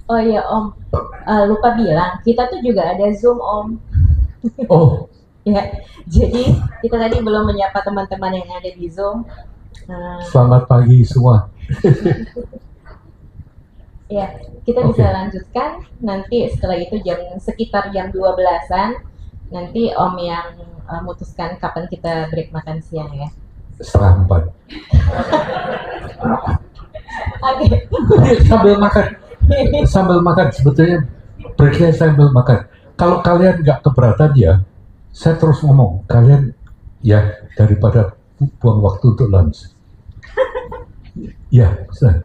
Oh iya Om, lupa bilang, kita tuh juga ada Zoom Om. Oh, Ya, jadi kita tadi belum menyapa teman-teman yang ada di Zoom. selamat pagi semua. Ya, kita bisa Oke, lanjutkan nanti setelah itu sekitar jam 12-an. Nanti Om yang memutuskan kapan kita break makan siang ya. setengah empat. Oke. Ini sambil makan, sambil makan sebetulnya breaknya sambil makan. Kalau kalian nggak keberatan ya, saya terus ngomong. Kalian ya daripada buang waktu untuk lunch. Ya, sudah.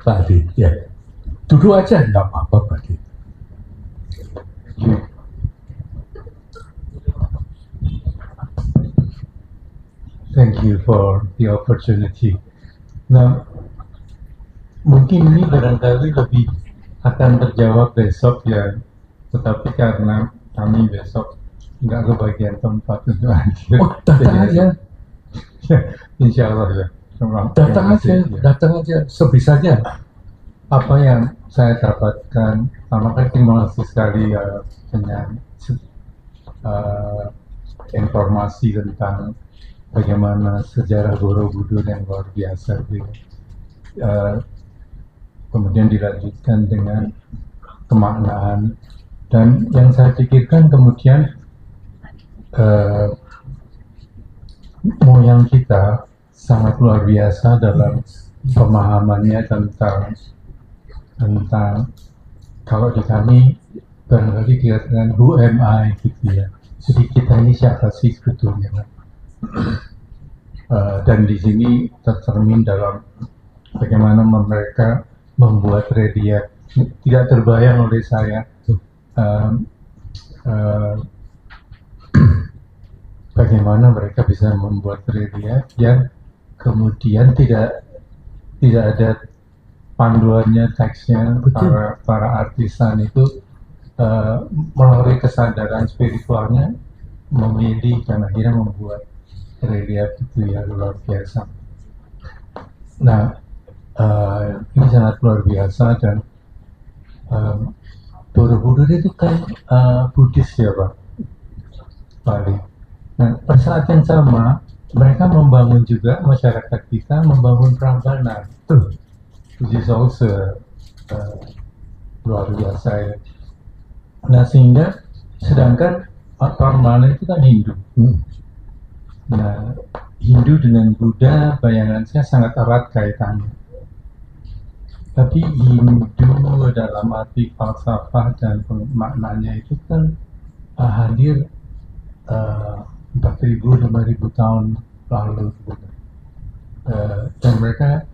Pak Adi, ya. Duduk aja, nggak apa-apa Pak Adi. Thank you for the opportunity. Nah, mungkin ini barangkali lebih akan terjawab besok ya, tetapi karena kami besok nggak kebagian tempat untuk hadir. Oh, datang aja. Ya, insya Allah ya. Datang aja, ya. datang aja sebisanya. Apa yang saya dapatkan, pertama kali terima kasih sekali dengan informasi tentang bagaimana sejarah Borobudur yang luar biasa gitu. Kemudian dilanjutkan dengan kemaknaan, dan yang saya pikirkan kemudian moyang kita sangat luar biasa dalam pemahamannya tentang kalau di kami barangkali dikatakan who am I gitu ya. Jadi kita ini siapa sih sebetulnya? Dan di sini tercermin dalam bagaimana mereka membuat relief. Tidak terbayang oleh saya uh, uh, bagaimana mereka bisa membuat relief yang kemudian tidak ada panduannya, teksnya. Para artisan itu melalui kesadaran spiritualnya memilih dan akhirnya membuat relief itu ya luar biasa. Nah, ini sangat luar biasa. Dan Borobudur itu kan Buddhis ya Pak Bali. Nah, pada saat yang sama mereka membangun juga, masyarakat kita membangun Prambanan, which is also luar biasa ya. Nah, sehingga sedangkan Prambanan itu kan Hindu. Nah, Hindu dengan Buddha bayangan saya sangat erat kaitannya. Tapi Hindu dalam arti falsafah dan maknanya itu kan hadir 4.000 5.000 tahun lalu, dan mereka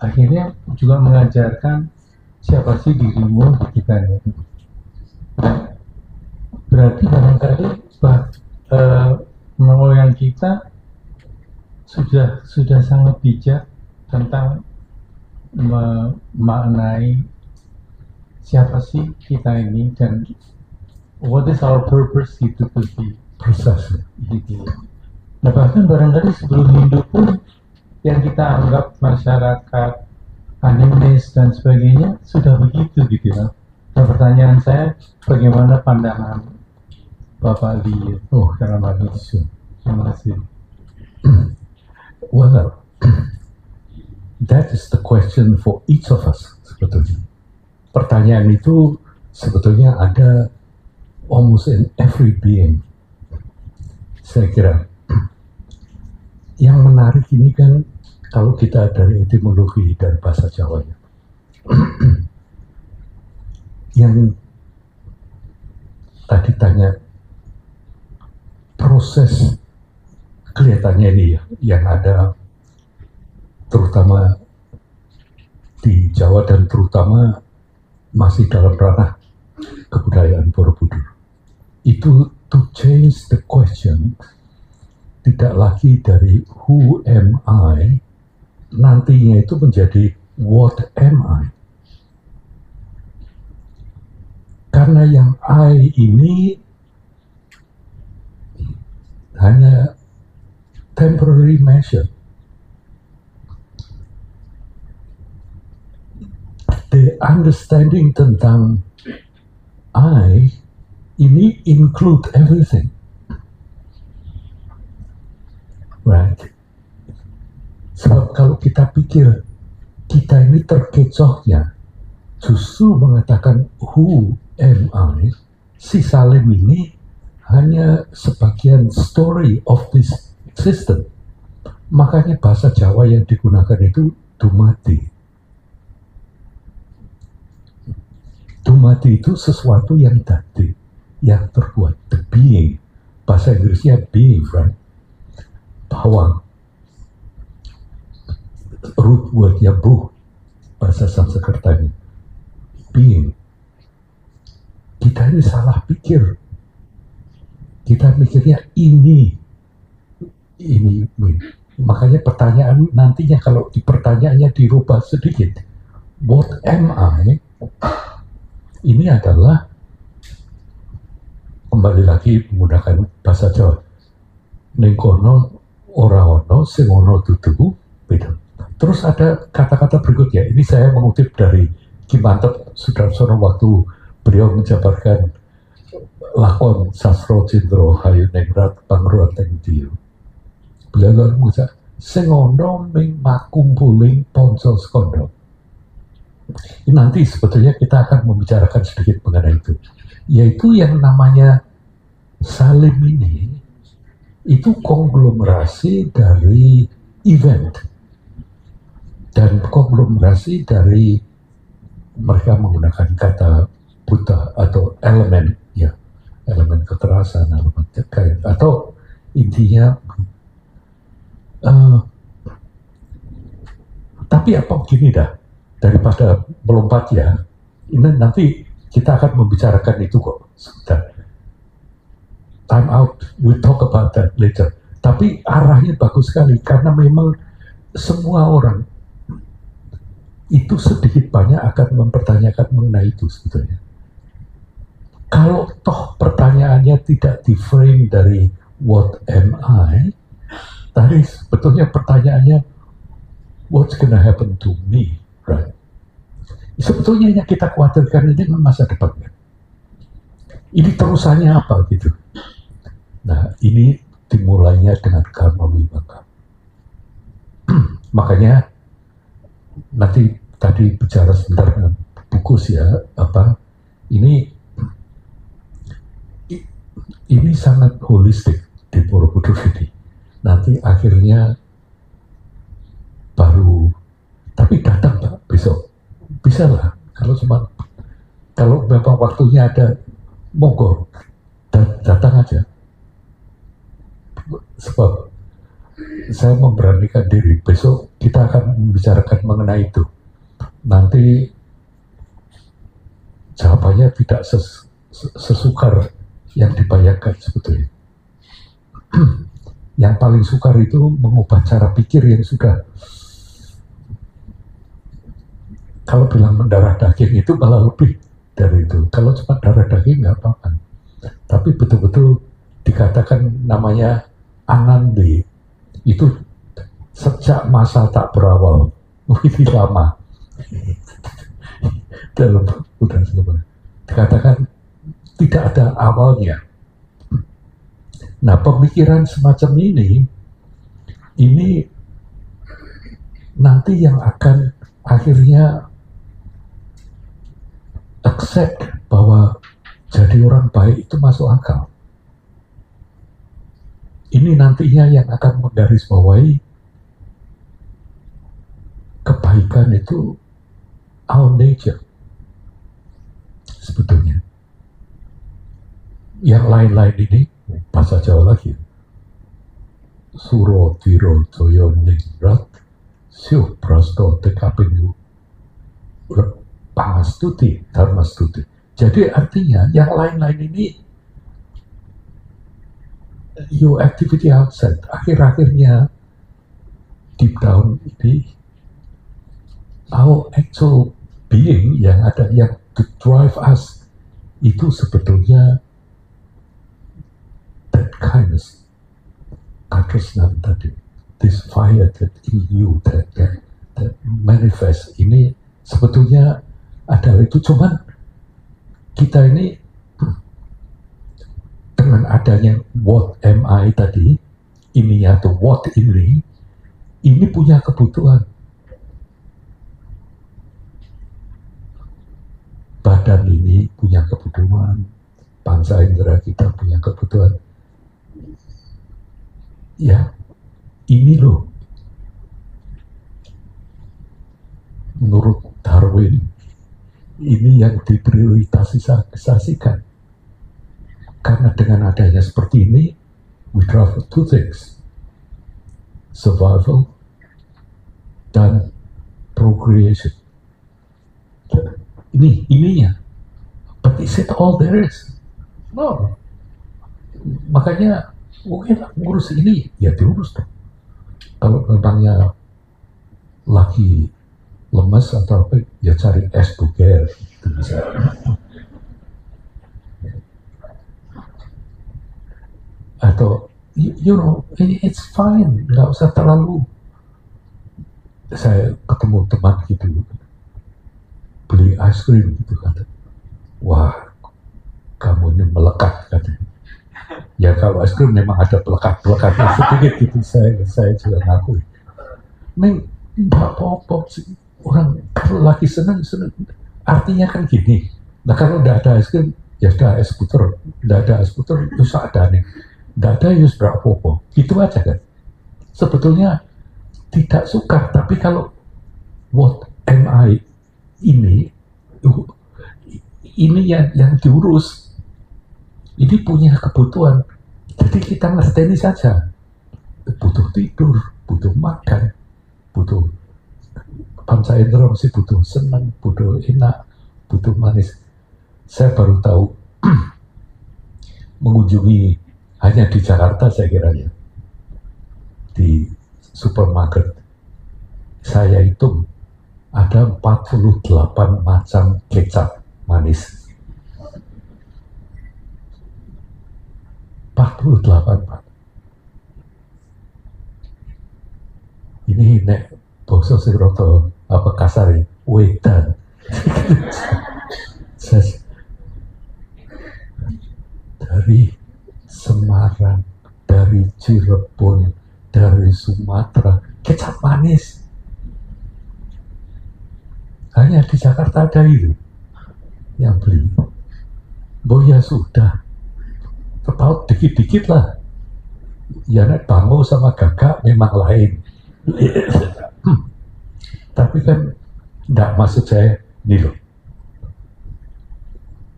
akhirnya juga mengajarkan siapa sih dirimu gitu kan ya. Berarti barangkali yang kita sudah sangat bijak tentang memaknai siapa sih kita ini dan what is our purpose gitu di Proses. gitu. Nah, bahkan barangkali sebelum Hindu pun yang kita anggap masyarakat animis dan sebagainya sudah begitu gitu ya. Nah, pertanyaan saya, bagaimana pandangan Bapak Lee dalam hal itu? Terima kasih. Well, that is the question for each of us sebetulnya. Pertanyaan itu sebetulnya ada almost in every being. Saya kira yang menarik ini kan kalau kita dari etimologi dan bahasa Jawanya. Yang tadi tanya proses kelihatannya ini ya yang ada terutama di Jawa dan terutama masih dalam ranah kebudayaan Borobudur. Itu to change the question tidak lagi dari who am I, nantinya itu menjadi what am I. Karena yang I ini hanya temporary measure. The understanding tentang I ini include everything, right? Sebab kalau kita pikir kita ini terkecohnya justru mengatakan who am I, si Salim ini hanya sebagian story of this existence. Makanya bahasa Jawa yang digunakan itu dumadi. Dumadi itu sesuatu yang tadi, yang terbuat, the being. Bahasa Inggrisnya being, right? Bawang. Root wordnya buh, bahasa Sanskertanya. Being. Kita ini salah pikir. Kita mikirnya ini. Makanya pertanyaan nantinya kalau pertanyaannya dirubah sedikit. What am I? Ini adalah kembali lagi menggunakan bahasa Jawa. Ning kono ora ono sing ono dudu beda. Terus ada kata-kata berikutnya. Ini saya mengutip dari Ki Mantep Sudarsono waktu beliau menjabarkan lakon Sastro Cindro Hayu Ningrat Pangruan Tengdiu. Beliau mengucap sing ono ming makumpuling ponco skondo. Ini nanti sebetulnya kita akan membicarakan sedikit mengenai itu, yaitu yang namanya Salim ini itu konglomerasi dari event dan konglomerasi dari mereka menggunakan kata buta atau elemen, ya, elemen kekerasan, elemen terkait, atau intinya tapi apa begini dah, daripada melompat ya, ini nanti kita akan membicarakan itu kok. Sebentar. Time out, we talk about that later. Tapi arahnya bagus sekali karena memang semua orang itu sedikit banyak akan mempertanyakan mengenai itu sebetulnya. Kalau toh pertanyaannya tidak di-frame dari what am I, tadi sebetulnya pertanyaannya what's gonna happen to me, right? Sebetulnya yang kita khawatirkan ini masa depannya. Ini terusannya apa gitu. Nah, ini dimulainya dengan karma wibaka. Makanya nanti tadi bicara sebentar dengan Bukus ya, apa ini sangat holistik di Borobudur ini. Nanti akhirnya baru, tapi datang Pak besok, bisa lah. Kalau memang waktunya ada, monggo datang aja. Sebab saya memberanikan diri, besok kita akan membicarakan mengenai itu. Nanti jawabannya tidak sesukar yang dibayangkan sebetulnya. Yang paling sukar itu mengubah cara pikir yang sudah, kalau bilang mendarah daging itu malah lebih dari itu. Kalau cuma darah daging nggak apa-apa. Tapi betul-betul dikatakan namanya Anandi, itu sejak masa tak berawal. Ini lama. Dalam udah sebenarnya dikatakan tidak ada awalnya. Nah, pemikiran semacam ini nanti yang akan akhirnya accept bahwa jadi orang baik itu masuk akal. Ini nantinya yang akan menggarisbawahi kebaikan itu our nature sebetulnya. Yang lain-lain ini bahasa Jawa lagi. Suro tiro toyo ningrat siu prasto tekapingu pangastuti dharmastuti. Jadi artinya yang lain-lain ini your activity outside, akhir-akhirnya deep down ini our actual being yang ada, yang to drive us itu sebetulnya that kindness, Krishna tadi, this fire that in you, that manifest, ini sebetulnya ada itu, cuman kita ini dengan adanya what am I tadi, ini atau what ini punya kebutuhan. Badan ini punya kebutuhan, panca indera kita punya kebutuhan. Ya, ini loh, menurut Darwin, ini yang diprioritasasikan. Karena dengan adanya seperti ini, we drive two things, survival dan procreation. Ininya, but is it all there is? No. Makanya mungkin ngurus ini ya diurus dong. Kalau memangnya lagi lemes atau apa, ya cari es buger itu bisa. Atau you know, it's fine, nggak usah terlalu. Saya ketemu teman gitu, beli es krim gitu kan, wah kamu ini melekat katanya. Ya kalau es krim memang ada pelekat-pelekatnya sedikit gitu, saya juga ngakui. Neng, nggak apa-apa sih, orang kalau lagi seneng, artinya kan gini. Nah kalau nggak ada es krim, ya udah es puter, nggak ada es puter, terus ada nih, nggak ada ya sudah apa-apa, gitu aja kan. Sebetulnya tidak suka, tapi kalau what am I ini yang diurus, ini punya kebutuhan. Jadi kita ngerteni saja, butuh tidur, butuh makan, butuh panca indera, masih butuh senang, butuh enak, butuh manis. Saya baru tahu mengunjungi hanya di Jakarta, saya kiranya di supermarket, saya hitung ada 48 macam kecap manis. 48 Pak. Ini nek basa sing rada apa kasar ya, wedan. Dari Semarang, dari Cirebon, dari Sumatera, kecap manis. Hanya di Jakarta ada itu yang beli. Boh ya sudah, terpaut dikit-dikit lah. Ya nek bango sama gagak memang lain. Tapi kan enggak, maksud saya ini loh.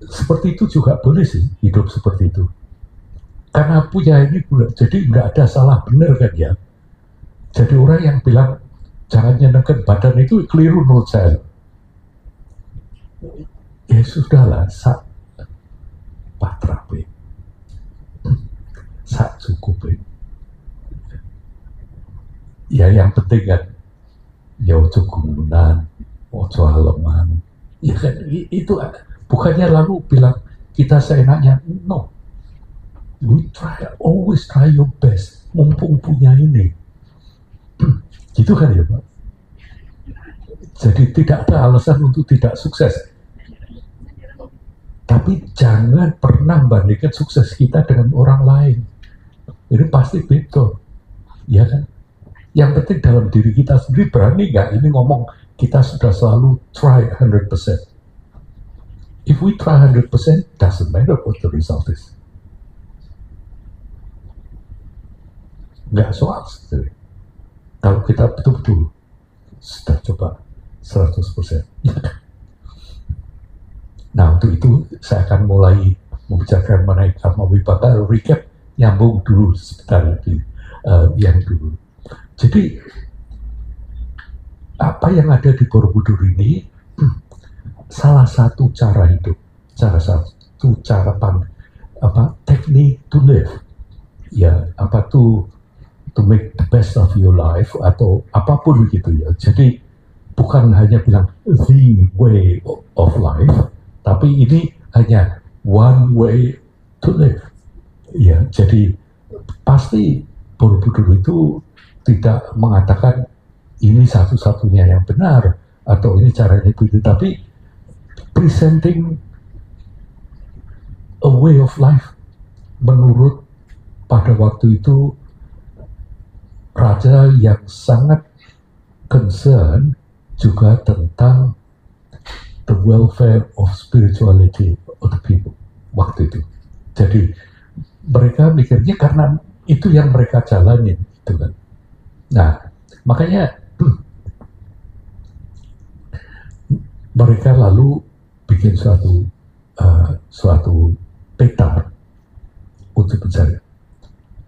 Seperti itu juga boleh sih, hidup seperti itu. Karena punya ini pula, jadi nggak ada salah benar kan ya. Jadi orang yang bilang jangan nyenengkan badan itu keliru menurut saya. Ya sudahlah, sak patrape, sak cukup. Ya yang penting kan, ya ojo gumunan, ojo haleman. Ya kan itu bukannya lalu bilang kita seenaknya, no. We always try your best, mumpung punya ini. Gitu kan ya Pak? Jadi tidak ada alasan untuk tidak sukses. Tapi jangan pernah bandingkan sukses kita dengan orang lain. Ini pasti beda. Ya kan? Yang penting dalam diri kita sendiri, berani nggak ini ngomong kita sudah selalu try 100%. If we try 100%, doesn't matter what the result is. Nggak soal sebetulnya. Kalau kita betul-betul sudah coba 100%. Nah untuk itu saya akan mulai membicarakan mengenai karma wibaka. Recap, nyambung dulu sebentar di yang dulu. Jadi apa yang ada di Borobudur ini salah satu cara hidup, salah satu cara teknik to live, ya apa to make the best of your life atau apapun gitu ya. Jadi bukan hanya bilang the way of life, tapi ini hanya one way to live. Ya, jadi pasti Borobudur itu tidak mengatakan ini satu-satunya yang benar atau ini caranya begitu, tapi presenting a way of life menurut pada waktu itu raja yang sangat concern juga tentang the welfare of spirituality of the people waktu itu. Jadi mereka mikirnya karena itu yang mereka jalanin, gitu kan. Nah, makanya mereka lalu bikin suatu peta untuk mencari.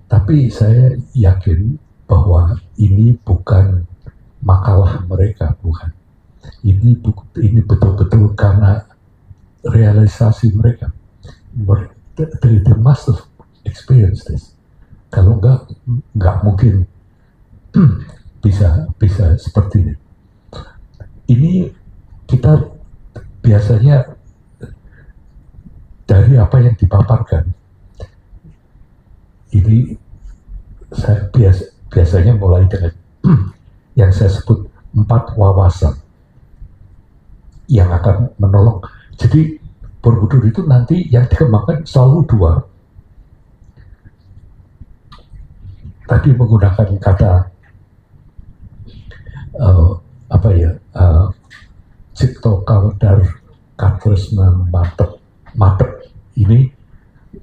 Tapi saya yakin bahwa ini bukan makalah mereka, bukan. Ini betul-betul karena realisasi mereka. They must have experienced this. Kalau nggak mungkin bisa seperti ini. Ini kita biasanya dari apa yang dipaparkan. Ini saya biasanya mulai dengan yang saya sebut 4 wawasan yang akan menolong. Jadi Borobudur itu nanti yang dikembangkan selalu 2. Tadi menggunakan kata Cipto Kawedar Katresnan Madep. Ini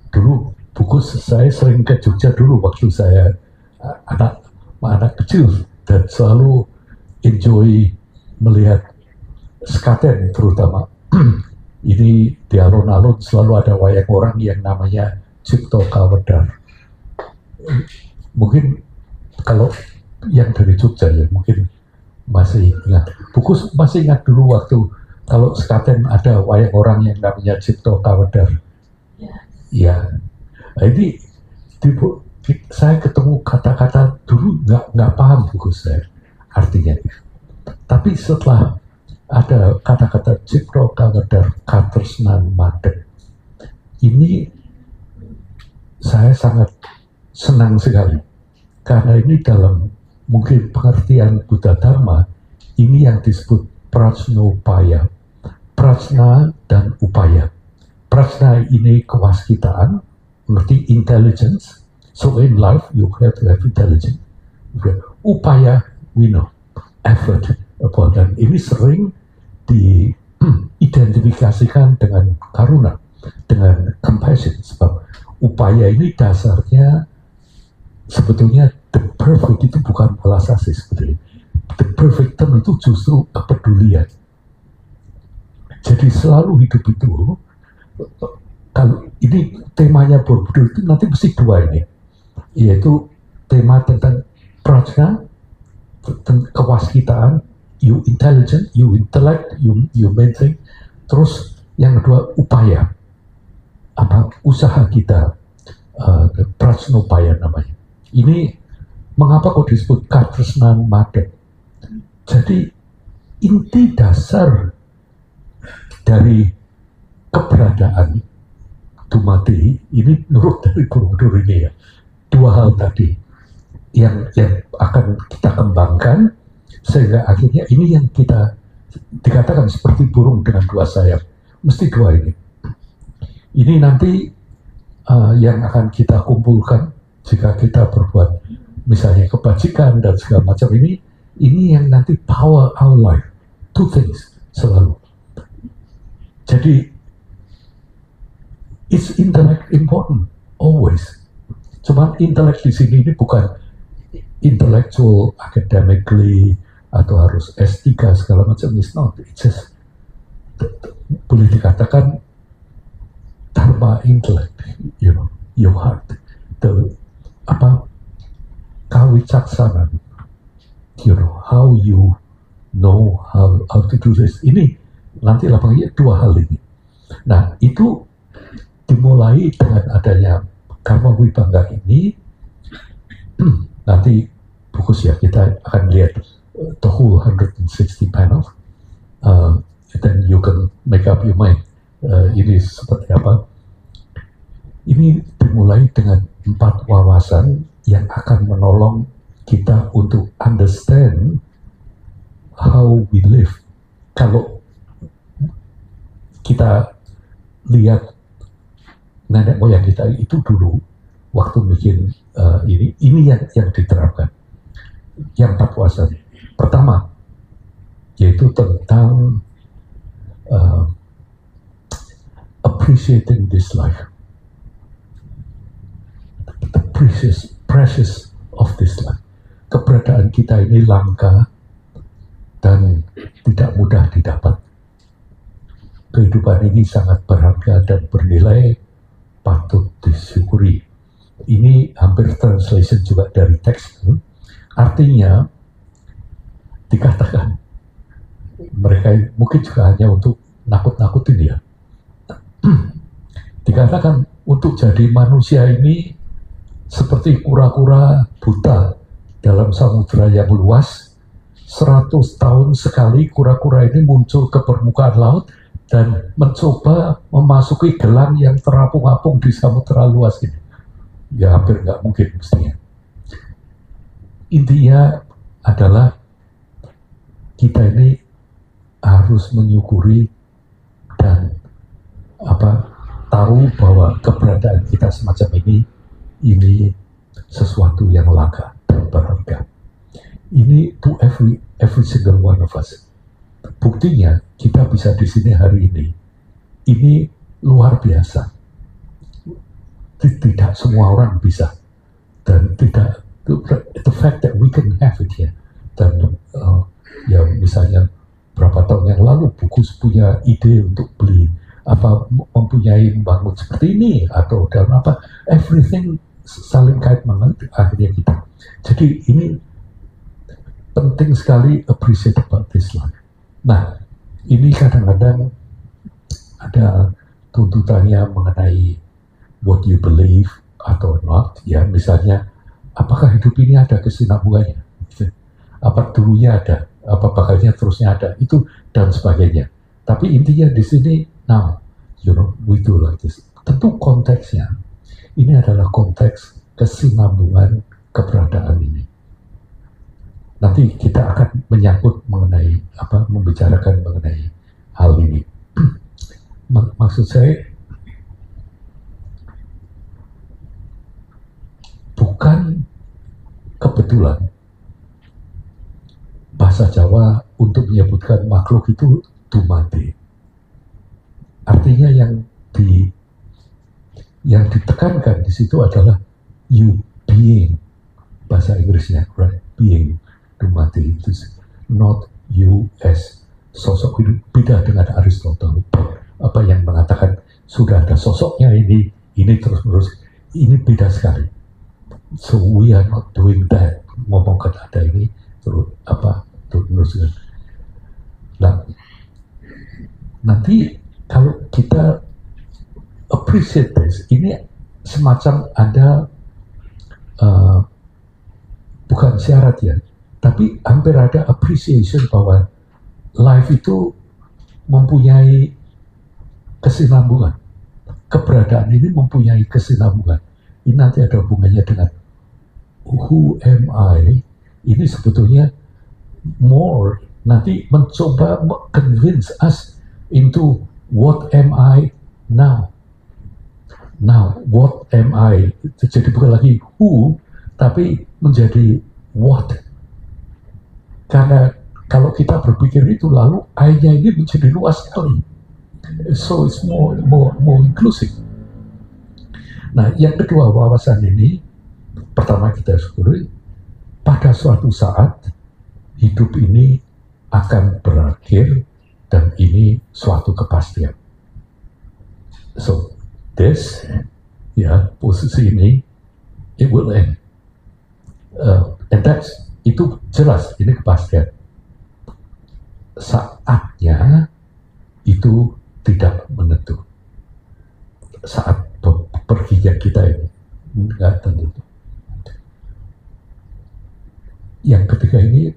dulu buku saya sering ke Jogja dulu waktu saya anak kecil dan selalu enjoy melihat sekaten terutama. Ini di alun-alun selalu ada wayang orang yang namanya Cipto Kawedar. Mungkin kalau yang dari Jogja ya mungkin masih ingat. Buku masih ingat dulu waktu kalau sekaten ada wayang orang yang namanya Cipto Kawedar. Ya. Nah, ini saya ketemu kata-kata dulu nggak paham buku saya artinya. Tapi setelah ada kata-kata Cipto Kawedar Katresnan Madep, ini saya sangat senang sekali karena ini dalam mungkin pengertian Buddha Dharma ini yang disebut prajnopaya, prajna dan upaya. Prajna ini kewaskitaan, mengerti intelligence. So in life you have to have intelligence. Upaya we know effort. Dan ini sering diidentifikasikan dengan karuna, dengan compassion. Sebab upaya ini dasarnya sebetulnya the perfect itu bukan belas asih sebetulnya. The perfect term itu justru kepedulian. Jadi selalu hidup itu, kalau ini temanya Borobudur itu nanti mesti 2 ini, yaitu tema tentang prajna, tentang kewaskitaan, you intelligent, you intellect, you maintain. Terus yang kedua upaya, usaha kita, prajnopaya namanya. Ini mengapa kok disebut Katresnan Madep? Jadi inti dasar dari keberadaan dumadi ini menurut dari Borobudur ini ya 2 hal tadi yang akan kita kembangkan sehingga akhirnya ini yang kita dikatakan seperti burung dengan 2 sayap, mesti 2 ini. Ini nanti yang akan kita kumpulkan jika kita berbuat misalnya kebajikan dan segala macam ini yang nanti power our life. 2 things selalu. Jadi it's intellect important always. Cuman intellect di sini ini bukan intellectual academically atau harus S3 segala macam. It's not. It's just boleh dikatakan dharma intellect, your heart, kawicaksanan, how you know how to do this. Ini nanti lapangnya 2 hal ini. Nah, itu dimulai dengan adanya Karma Wibangga ini. Nanti fokus ya, kita akan lihat the whole 160 panels. Then you can make up your mind. Ini seperti apa. Ini dimulai dengan 4 wawasan yang akan menolong kita untuk understand how we live. Kalau kita lihat nenek moyang kita itu dulu waktu bikin ini yang diterapkan. Yang 4 puasa. Pertama, yaitu tentang appreciating this life, the precious of this life. Keberadaan kita ini langka dan tidak mudah didapat. Kehidupan ini sangat berharga dan bernilai, patut disyukuri. Ini hampir translation juga dari teks. Artinya dikatakan mereka mungkin juga hanya untuk nakut-nakutin ya. Dikatakan untuk jadi manusia ini seperti kura-kura buta dalam samudera yang luas. 100 tahun sekali kura-kura ini muncul ke permukaan laut dan mencoba memasuki gelang yang terapung-apung di samudera luas ini. Ya hampir nggak mungkin mestinya. Intinya adalah kita ini harus menyukuri dan tahu bahwa keberadaan kita semacam ini sesuatu yang langka dan berharga. Ini to every single one of us. Buktinya kita bisa di sini hari ini luar biasa. Tidak semua orang bisa, dan tidak the fact that we can have it here. Dan ya misalnya berapa tahun yang lalu Bukus punya ide untuk beli mempunyai bangun seperti ini atau dalam everything saling kait mengenai akhirnya kita. Jadi ini penting sekali appreciate about this life. Nah, ini kadang-kadang ada tuntutannya mengenai what you believe atau not. Ya, misalnya, apakah hidup ini ada kesinambungannya? Apa dulunya ada? Apa bakalnya terusnya ada? Itu dan sebagainya. Tapi intinya di sini, now, we do like this. Tentu konteksnya, ini adalah konteks kesinambungan keberadaan ini. Nanti kita akan menyangkut mengenai membicarakan mengenai hal ini. Maksud saya bukan kebetulan bahasa Jawa untuk menyebutkan makhluk itu dumade. Artinya yang ditekankan di situ adalah you being, bahasa Inggrisnya, right? Being. Mati itu not you as sosok hidup. Beda dengan Aristotle yang mengatakan sudah ada sosoknya ini terus-menerus. Ini beda sekali. So we are not doing that. Ngomongkan ada ini terus. Nah, nanti kalau kita appreciate this, ini semacam ada bukan syarat ya, tapi hampir ada appreciation bahwa life itu mempunyai kesinambungan. Keberadaan ini mempunyai kesinambungan. Ini nanti ada hubungannya dengan who am I. Ini sebetulnya more nanti mencoba convince us into what am I now. Now, what am I? Jadi bukan lagi who, tapi menjadi what. Karena kalau kita berpikir itu lalu I-nya ini menjadi luas sekali. So it's more inclusive. Nah, yang kedua wawasan ini, pertama kita syukuri, pada suatu saat hidup ini akan berakhir dan ini suatu kepastian. So this, posisi ini, it will end. And itu jelas, ini kepastian. Saatnya itu tidak menentu. Saat perginya kita ini nggak tentu. Yang ketiga ini,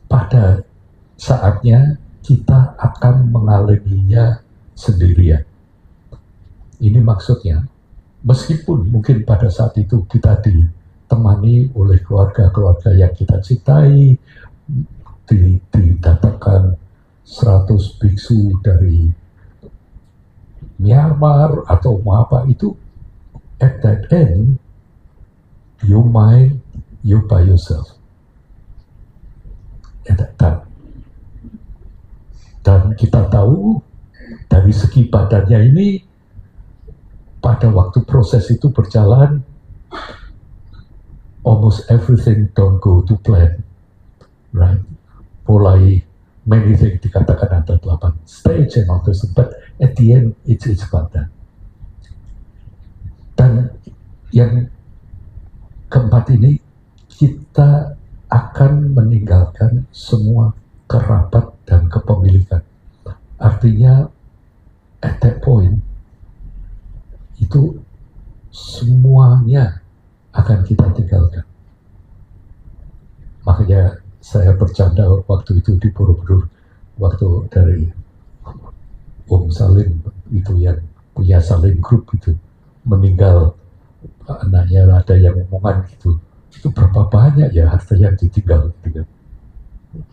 pada saatnya kita akan mengalaminya sendirian. Ini maksudnya, meskipun mungkin pada saat itu kita ditemani oleh keluarga-keluarga yang kita cintai, didatangkan 100 biksu dari Myanmar atau apa itu, at that end you by yourself at that time. Dan kita tahu dari segi badannya ini, pada waktu proses itu berjalan, almost everything don't go to plan, right? Mulai many things dikatakan ada 8 stage and all this, but at the end it's about that. Dan yang keempat ini, kita akan meninggalkan semua kerabat dan kepemilikan. Artinya at that point itu semuanya akan kita tinggalkan. Makanya saya bercanda waktu itu di Borobudur, waktu dari Om Salim itu yang punya Salim Group itu meninggal, anaknya ada yang omongan gitu, itu berapa banyak ya harta yang ditinggal gitu.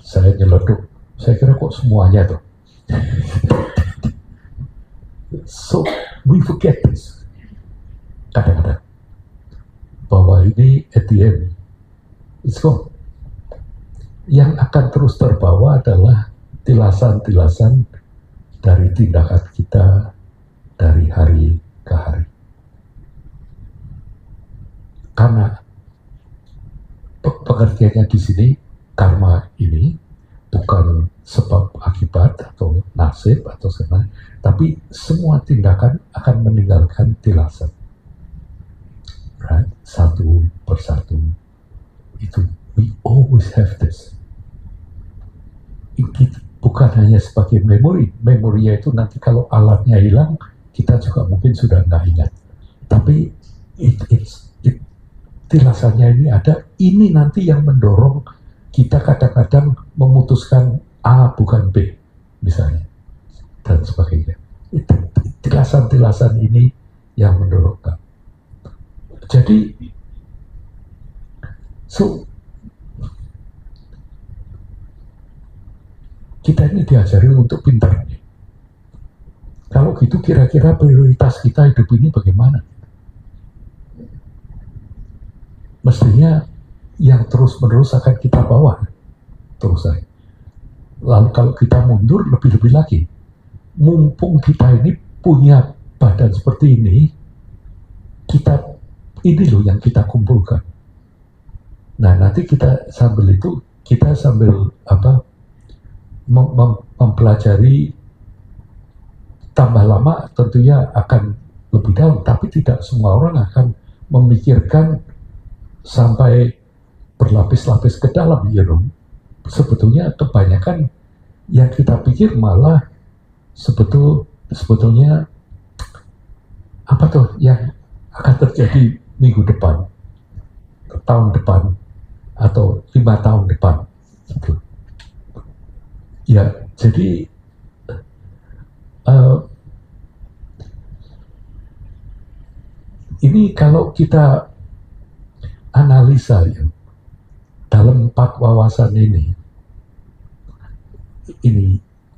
Saya nyeleduk, saya kira kok semuanya tuh. So we forget this kadang-kadang, bahwa ini at the end it's gone. Yang akan terus terbawa adalah tilasan-tilasan dari tindakan kita dari hari ke hari. Karena pengertiannya di sini, karma ini bukan sebab akibat atau nasib atau sebagainya, tapi semua tindakan akan meninggalkan tilasan. Right? Satu persatu. Itu we always have this. Bukan hanya sebagai memorinya itu nanti kalau alatnya hilang, kita juga mungkin sudah nggak ingat. Tapi tilasannya ini ada, ini nanti yang mendorong kita kadang-kadang memutuskan A bukan B, misalnya, dan sebagainya. Tilasan-tilasan ini yang mendorongkan. Jadi, kita ini diajari untuk pintar. Kalau gitu kira-kira prioritas kita hidup ini bagaimana? Mestinya yang terus-menerus akan kita bawa terus saja. Lalu kalau kita mundur lebih-lebih lagi, mumpung kita ini punya badan seperti ini, ini loh yang kita kumpulkan. Nah nanti kita sambil mempelajari tambah lama tentunya akan lebih dalam, tapi tidak semua orang akan memikirkan sampai berlapis-lapis ke dalam, ya dong. Sebetulnya kebanyakan yang kita pikir malah sebetulnya apa tuh yang akan terjadi minggu depan, tahun depan, atau 5 tahun depan gitu. Ya, jadi ini kalau kita analisa ya, dalam 4 wawasan ini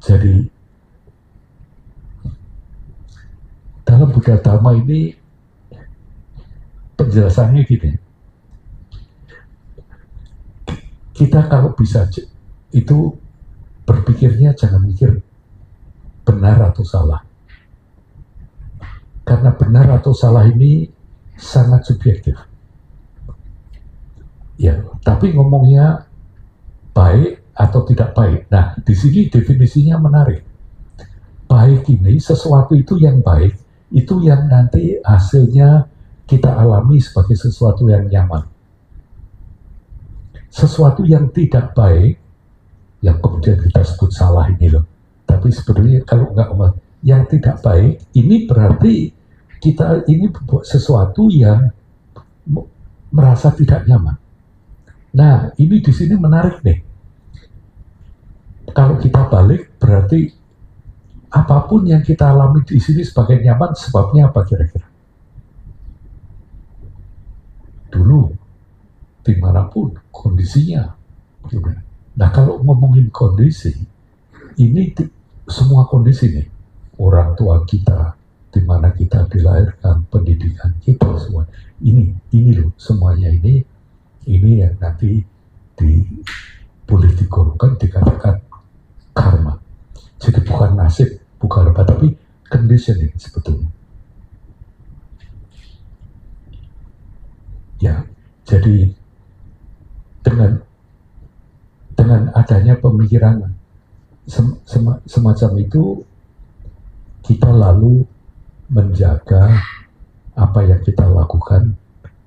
jadi dalam Buddha Dhamma ini penjelasannya gini, kita kalau bisa itu berpikirnya jangan mikir benar atau salah, karena benar atau salah ini sangat subjektif. Ya, tapi ngomongnya baik atau tidak baik. Nah, di sini definisinya menarik. Baik ini sesuatu itu yang baik, itu yang nanti hasilnya kita alami sebagai sesuatu yang nyaman. Sesuatu yang tidak baik, yang kemudian kita sebut salah ini loh. Tapi sebenarnya kalau nggak yang tidak baik, ini berarti kita ini buat sesuatu yang merasa tidak nyaman. Nah, ini di sini menarik nih. Kalau kita balik, berarti apapun yang kita alami di sini sebagai nyaman, sebabnya apa kira-kira? Dulu, dimanapun kondisinya. Nah kalau ngomongin kondisi, ini semua kondisi nih, orang tua kita, di mana kita dilahirkan, pendidikan kita semua, ini loh semuanya ini yang nanti boleh digolongkan dikatakan karma. Jadi bukan nasib, bukan apa, tapi conditioning sebetulnya. Ya, jadi dengan adanya pemikiran semacam itu, kita lalu menjaga apa yang kita lakukan,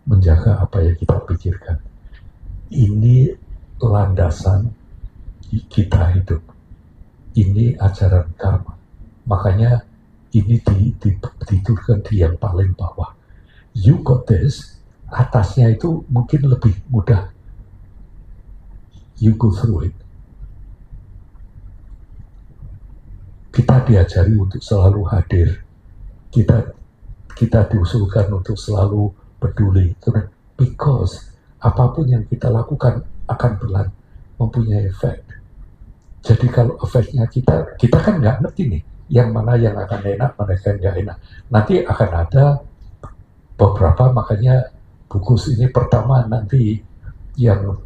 menjaga apa yang kita pikirkan. Ini landasan kita hidup. Ini ajaran karma. Makanya ini dituturkan di yang paling bawah. You got this. Atasnya itu mungkin lebih mudah. You go through it. Kita diajari untuk selalu hadir. Kita diusulkan untuk selalu peduli. Because apapun yang kita lakukan akan mempunyai efek. Jadi kalau efeknya kita kan nggak ngerti nih, yang mana yang akan enak, mana yang nggak enak. Nanti akan ada beberapa, makanya buku ini pertama nanti yang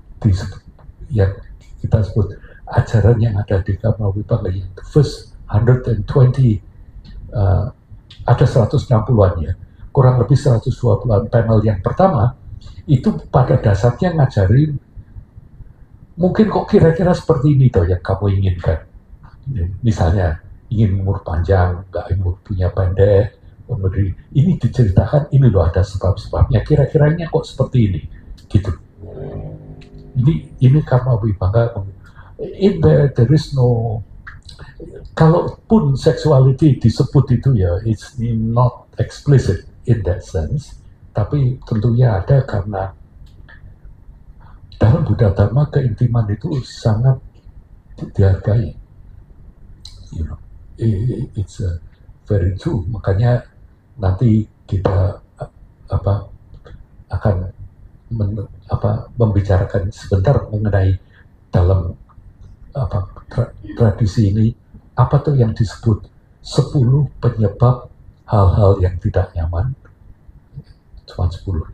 kita sebut ajaran yang ada di Karma Wipanga, yang the first 120, ada 160-an ya, kurang lebih 120-an panel yang pertama, itu pada dasarnya ngajarin, mungkin kok kira-kira seperti ini toh yang kamu inginkan. Misalnya, ingin umur panjang, nggak umur punya pendek, ini diceritakan, ini loh ada sebab-sebabnya, kira-kiranya kok seperti ini, gitu. Ini Karma Wipanga. In there is no, kalaupun sexuality disebut itu ya, it's not explicit in that sense, tapi tentunya ada karena dalam Buddha Dharma keintiman itu sangat dihargai. You know, it's very true. Makanya nanti kita akan membicarakan sebentar mengenai dalam tradisi ini apa tuh yang disebut 10 penyebab hal-hal yang tidak nyaman. Cuma 10.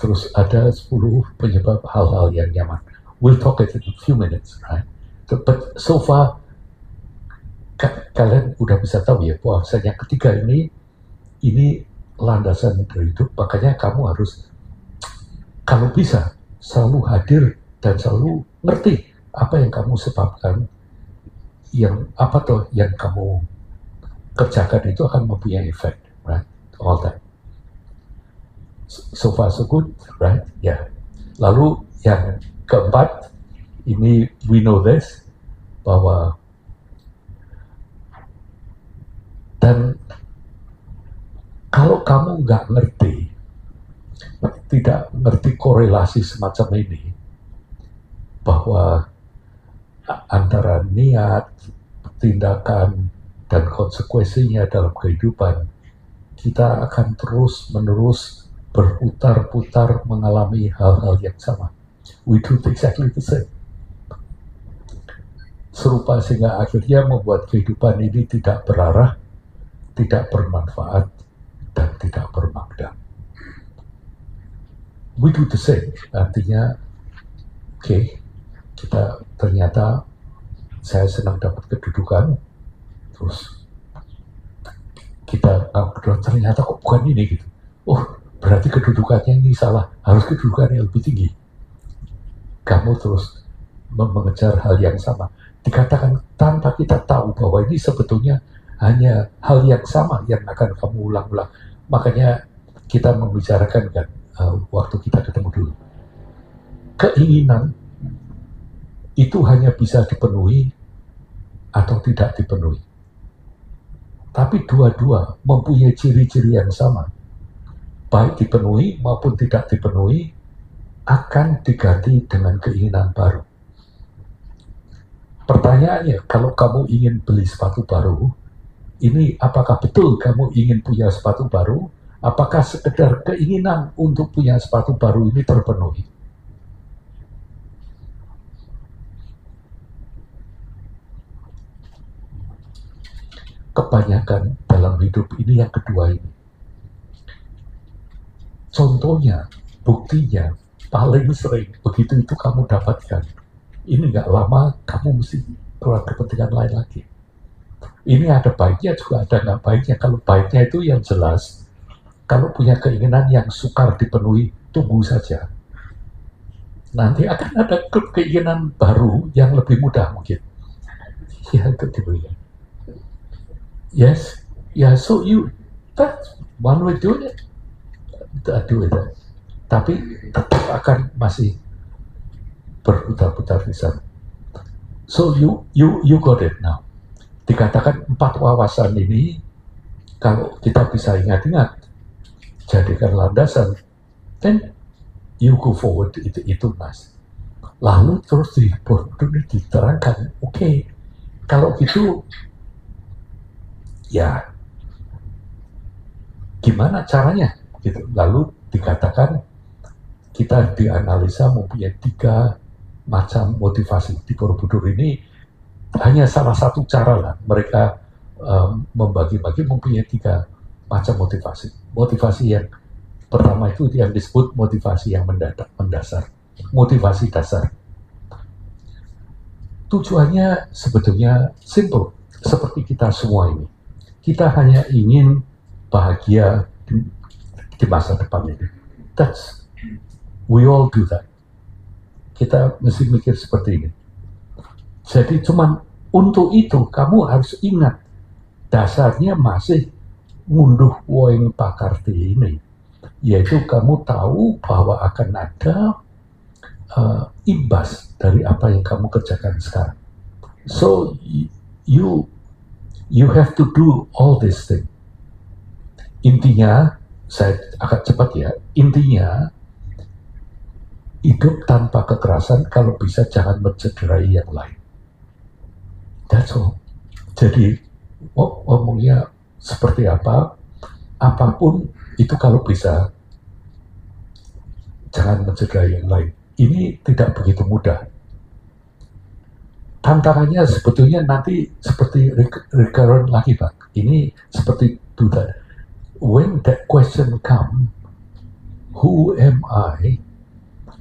Terus ada 10 penyebab hal-hal yang nyaman. We'll talk it in a few minutes, right? But so far kalian udah bisa tahu ya bahwa yang ketiga ini landasan hidup. Makanya kamu harus, kalau bisa, selalu hadir dan selalu ngerti apa yang kamu sebabkan, yang apa tuh yang kamu kerjakan itu akan mempunyai efek, right? All that. So far so good, right? Ya. Yeah. Lalu yang keempat, ini we know this, bahwa dan kalau kamu nggak ngerti, tidak ngerti korelasi semacam ini, bahwa antara niat, tindakan, dan konsekuensinya dalam kehidupan, kita akan terus-menerus berputar-putar mengalami hal-hal yang sama. We do exactly the same. Serupa sehingga akhirnya membuat kehidupan ini tidak berarah, tidak bermanfaat, dan tidak bermakna. We do the same. Artinya, kita ternyata saya senang dapat kedudukan, terus kita ternyata kok bukan ini gitu. Oh, berarti kedudukannya ini salah, harus kedudukan yang lebih tinggi. Kamu terus mengejar hal yang sama. Dikatakan tanpa kita tahu bahwa ini sebetulnya hanya hal yang sama yang akan kamu ulang-ulang. Makanya kita membicarakan kan waktu kita ketemu dulu. Keinginan itu hanya bisa dipenuhi atau tidak dipenuhi. Tapi dua-dua mempunyai ciri-ciri yang sama. Baik dipenuhi maupun tidak dipenuhi akan diganti dengan keinginan baru. Pertanyaannya, kalau kamu ingin beli sepatu baru, ini apakah betul kamu ingin punya sepatu baru? Apakah sekedar keinginan untuk punya sepatu baru ini terpenuhi? kebanyakan dalam hidup ini yang kedua ini. Contohnya, buktinya, paling sering begitu itu kamu dapatkan. Ini nggak lama kamu mesti keluar kepentingan lain lagi. Ini ada baiknya juga ada nggak baiknya. Kalau baiknya itu yang jelas, kalau punya keinginan yang sukar dipenuhi, tunggu saja. Nanti akan ada keinginan baru yang lebih mudah mungkin. Ya, itu diberikan. Yes, yeah, so that's one way to do it. Do it. Tapi tetap akan masih berputar-putar di sana. So you got it now. Dikatakan 4 wawasan ini, kalau kita bisa ingat-ingat, jadikan landasan, then you go forward, itu mas. Lalu terus diterangkan, oke, kalau gitu, ya gimana caranya? Gitu. Lalu dikatakan kita dianalisa mempunyai 3 macam motivasi. Di Borobudur ini hanya salah satu cara lah mereka membagi-bagi mempunyai 3 macam motivasi. Motivasi yang pertama itu yang disebut motivasi yang mendasar, motivasi dasar. Tujuannya sebetulnya simple, seperti kita semua ini. Kita hanya ingin bahagia di masa depan ini. We all do that. Kita mesti mikir seperti ini. Jadi cuman untuk itu kamu harus ingat dasarnya masih ngunduh woing pakarti ini, yaitu kamu tahu bahwa akan ada imbas dari apa yang kamu kerjakan sekarang. So you have to do all this thing. Intinya, saya akan cepat ya, intinya hidup tanpa kekerasan, kalau bisa jangan mencederai yang lain. That's all. Jadi ngomongnya seperti apa, apapun itu kalau bisa jangan mencederai yang lain. Ini tidak begitu mudah. Tantangannya sebetulnya nanti seperti recurrent lagi Pak. Ini seperti itu. When that question come, who am I?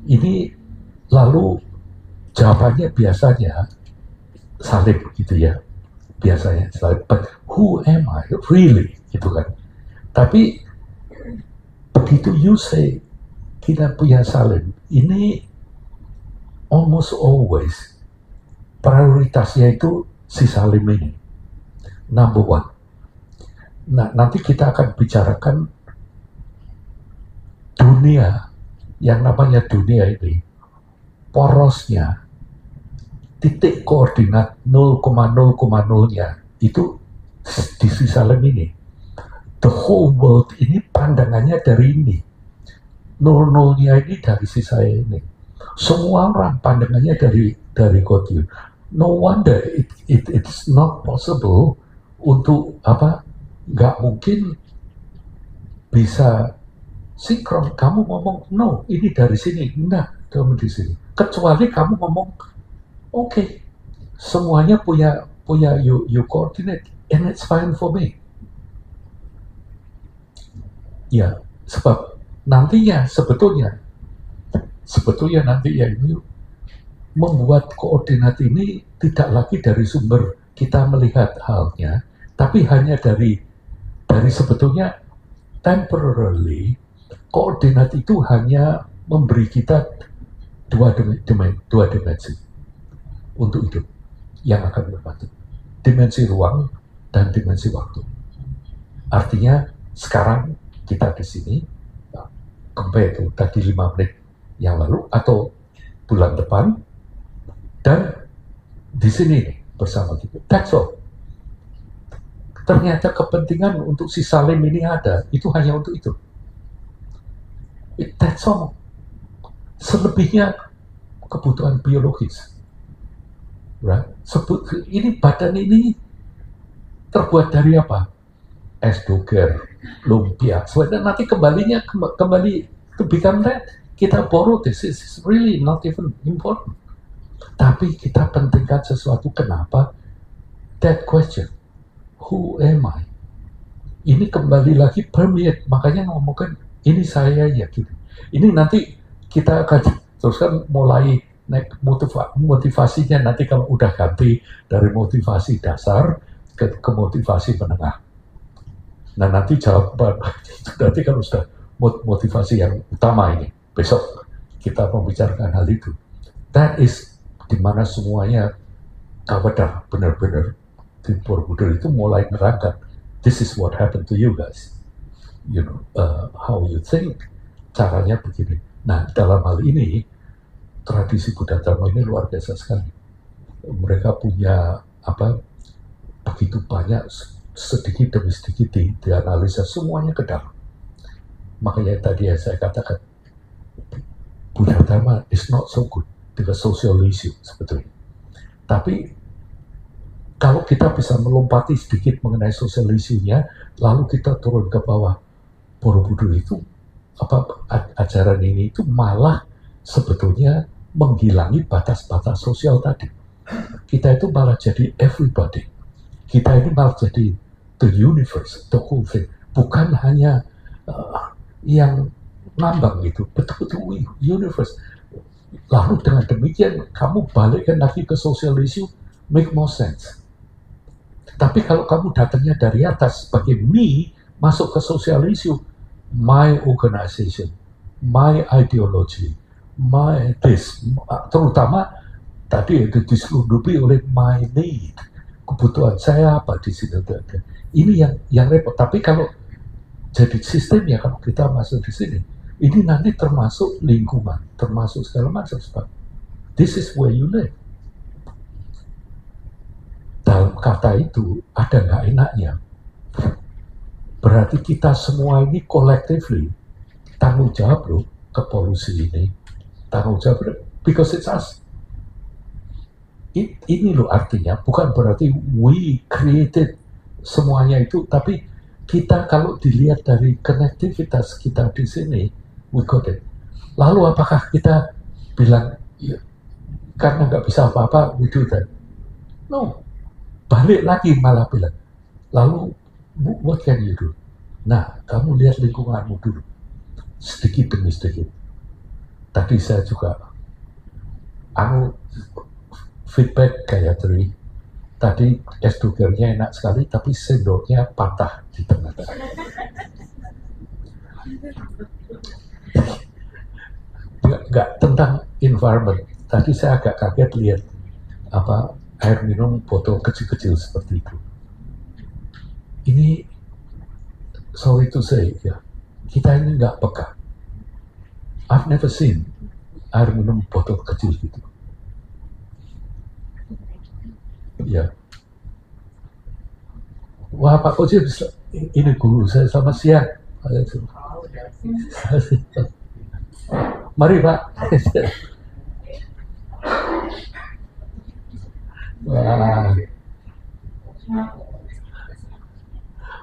Ini lalu jawabannya biasanya salib gitu ya, biasanya salib. But who am I really? Gitu kan. Tapi begitu you say kita punya salib, ini almost always prioritasnya itu si salim ini, number one. Nah, nanti kita akan bicarakan dunia, yang namanya dunia ini, porosnya, titik koordinat 0,0,0-nya, itu di si salim ini. The whole world ini pandangannya dari ini. 0,0-nya ini dari si saya ini. Semua orang pandangannya dari God you. No wonder it's not possible untuk nggak mungkin bisa sinkron. Kamu ngomong no, ini dari sini, enggak, kamu di sini. Kecuali kamu ngomong oke, semuanya punya you coordinate and it's fine for me. Ya, sebab nantinya sebetulnya nanti ya ini membuat koordinat ini tidak lagi dari sumber kita melihat halnya, tapi hanya dari sebetulnya temporarily koordinat itu hanya memberi kita dua dimensi untuk hidup yang akan berbatu, dimensi ruang dan dimensi waktu. Artinya sekarang kita di sini, compare itu tadi 5 menit yang lalu atau bulan depan, dan di sini nih bersama kita. That's all. Ternyata kepentingan untuk si salim ini ada, itu hanya untuk itu. That's all. Selebihnya kebutuhan biologis. Right? Ini badan ini terbuat dari apa? Es doger, lumpia. Soalnya nanti kembali to become that. Kita borrow this is really not even important. Tapi kita pentingkan sesuatu. Kenapa? That question. who am I? Ini kembali lagi permeate, makanya ngomongkan ini saya ya gitu. Ini nanti kita akan teruskan mulai naik motivasinya nanti kalau udah ganti dari motivasi dasar ke motivasi menengah. Nah nanti jawaban itu nanti kalau sudah motivasi yang utama ini besok kita membicarakan hal itu. That is dimana semuanya kawadah benar-benar di Borobudur itu mulai nerangkan. This is what happened to you guys. You know, how you think. Caranya begini. Nah, dalam hal ini, tradisi Buddha Dharma ini luar biasa sekali. Mereka punya begitu banyak, sedikit demi sedikit dianalisa semuanya ke dalam. Makanya tadi saya katakan, Buddha Dharma is not so good dengan social issue sebetulnya. Tapi kalau kita bisa melompati sedikit mengenai social issue-nya, lalu kita turun ke bawah, Borobudur itu, ajaran ini itu malah sebetulnya menghilangi batas-batas sosial tadi. Kita itu malah jadi everybody. Kita ini malah jadi the universe, the whole thing. Bukan hanya yang ngambang gitu, betul-betul universe. Lalu dengan demikian, kamu balikkan lagi ke social issue, make more sense. Tapi kalau kamu datangnya dari atas sebagai me, masuk ke social issue, my organization, my ideology, my this, terutama tadi itu diselundupi oleh my need, kebutuhan saya apa di sini. Ini yang repot. Tapi kalau jadi sistemnya kalau kita masuk di sini, ini nanti termasuk lingkungan, termasuk segala macam sebab this is where you live. Dalam kata itu ada nggak enaknya. Berarti kita semua ini collectively tanggung jawab loh ke polusi ini. Tanggung jawab because it's us. Ini loh artinya, bukan berarti we created semuanya itu, tapi kita kalau dilihat dari konektivitas kita di sini, we got it. Lalu apakah kita bilang, ya, karena nggak bisa apa-apa, we do that? No. Balik lagi malah bilang, lalu what can you do? Nah, kamu lihat lingkunganmu dulu, sedikit demi sedikit. Tadi saya juga feedback Gayatri, tadi es dogernya enak sekali, tapi sendoknya patah di tengah-tengah. Nggak tentang environment. Tadi saya agak kaget lihat air minum botol kecil-kecil seperti itu. Ini, sorry to say, ya, kita ini nggak peka. I've never seen air minum botol kecil gitu. Ya. Wah, Pak Koji, ini guru saya, selamat siang. Mari Pak.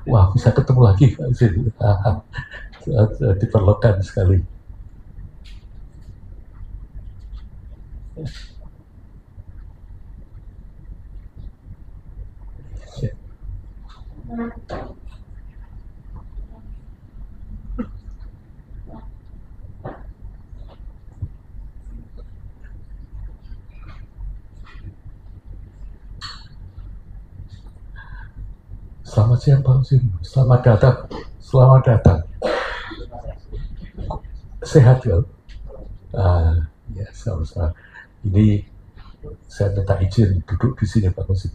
Wah, bisa ketemu lagi diperlukan sekali. Selamat siang Pak Husin, selamat datang, selamat datang. Sehat ya? Ya, sama-sama. Ini saya minta izin duduk di sini Pak Husin.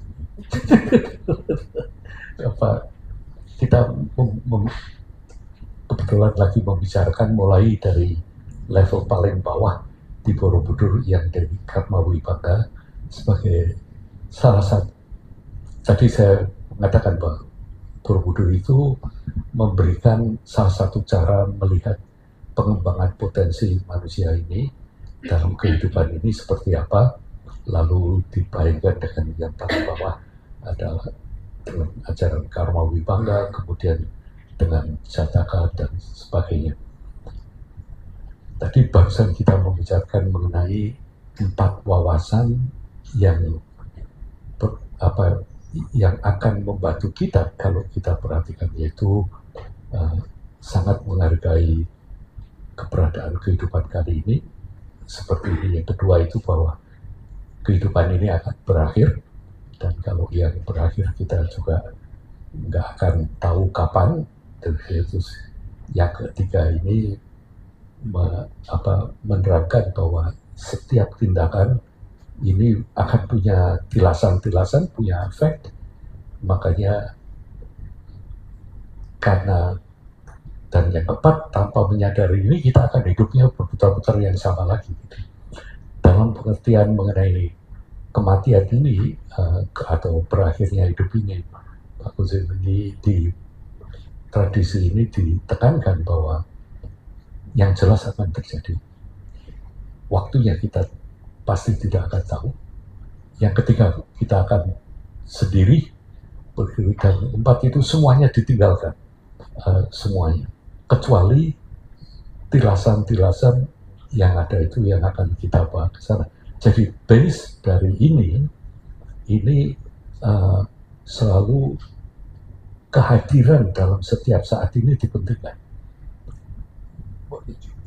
Kita kebetulan lagi membicarakan mulai dari level paling bawah di Borobudur yang dari Karma Wibangga sebagai salah satu. Tadi saya mengatakan bahwa Borobudur itu memberikan salah satu cara melihat pengembangan potensi manusia ini dalam kehidupan ini seperti apa, lalu dibayangkan dengan yang paling bawah adalah dengan ajaran Karma Wibangga, kemudian dengan Jataka dan sebagainya. Tadi barusan kita membicarakan mengenai 4 wawasan yang yang akan membantu kita kalau kita perhatikan, yaitu sangat menghargai keberadaan kehidupan kali ini seperti ini. Yang kedua itu bahwa kehidupan ini akan berakhir, dan kalau yang berakhir kita juga nggak akan tahu kapan. Dan itu yang ketiga ini menerangkan bahwa setiap tindakan ini akan punya tilasan-tilasan, punya efek. Makanya karena dan yang keempat, tanpa menyadari ini kita akan hidupnya berputar-putar yang sama lagi. Dalam pengertian mengenai kematian ini atau berakhirnya hidup ini, Pak Kuzin, ini di tradisi ini ditekankan bahwa yang jelas akan terjadi. Waktunya kita pasti tidak akan tahu. Yang ketiga, kita akan sendiri, dan empat itu semuanya ditinggalkan, semuanya, kecuali tilasan-tilasan yang ada itu yang akan kita bawa ke sana. Jadi base dari ini selalu kehadiran dalam setiap saat ini dipentingkan.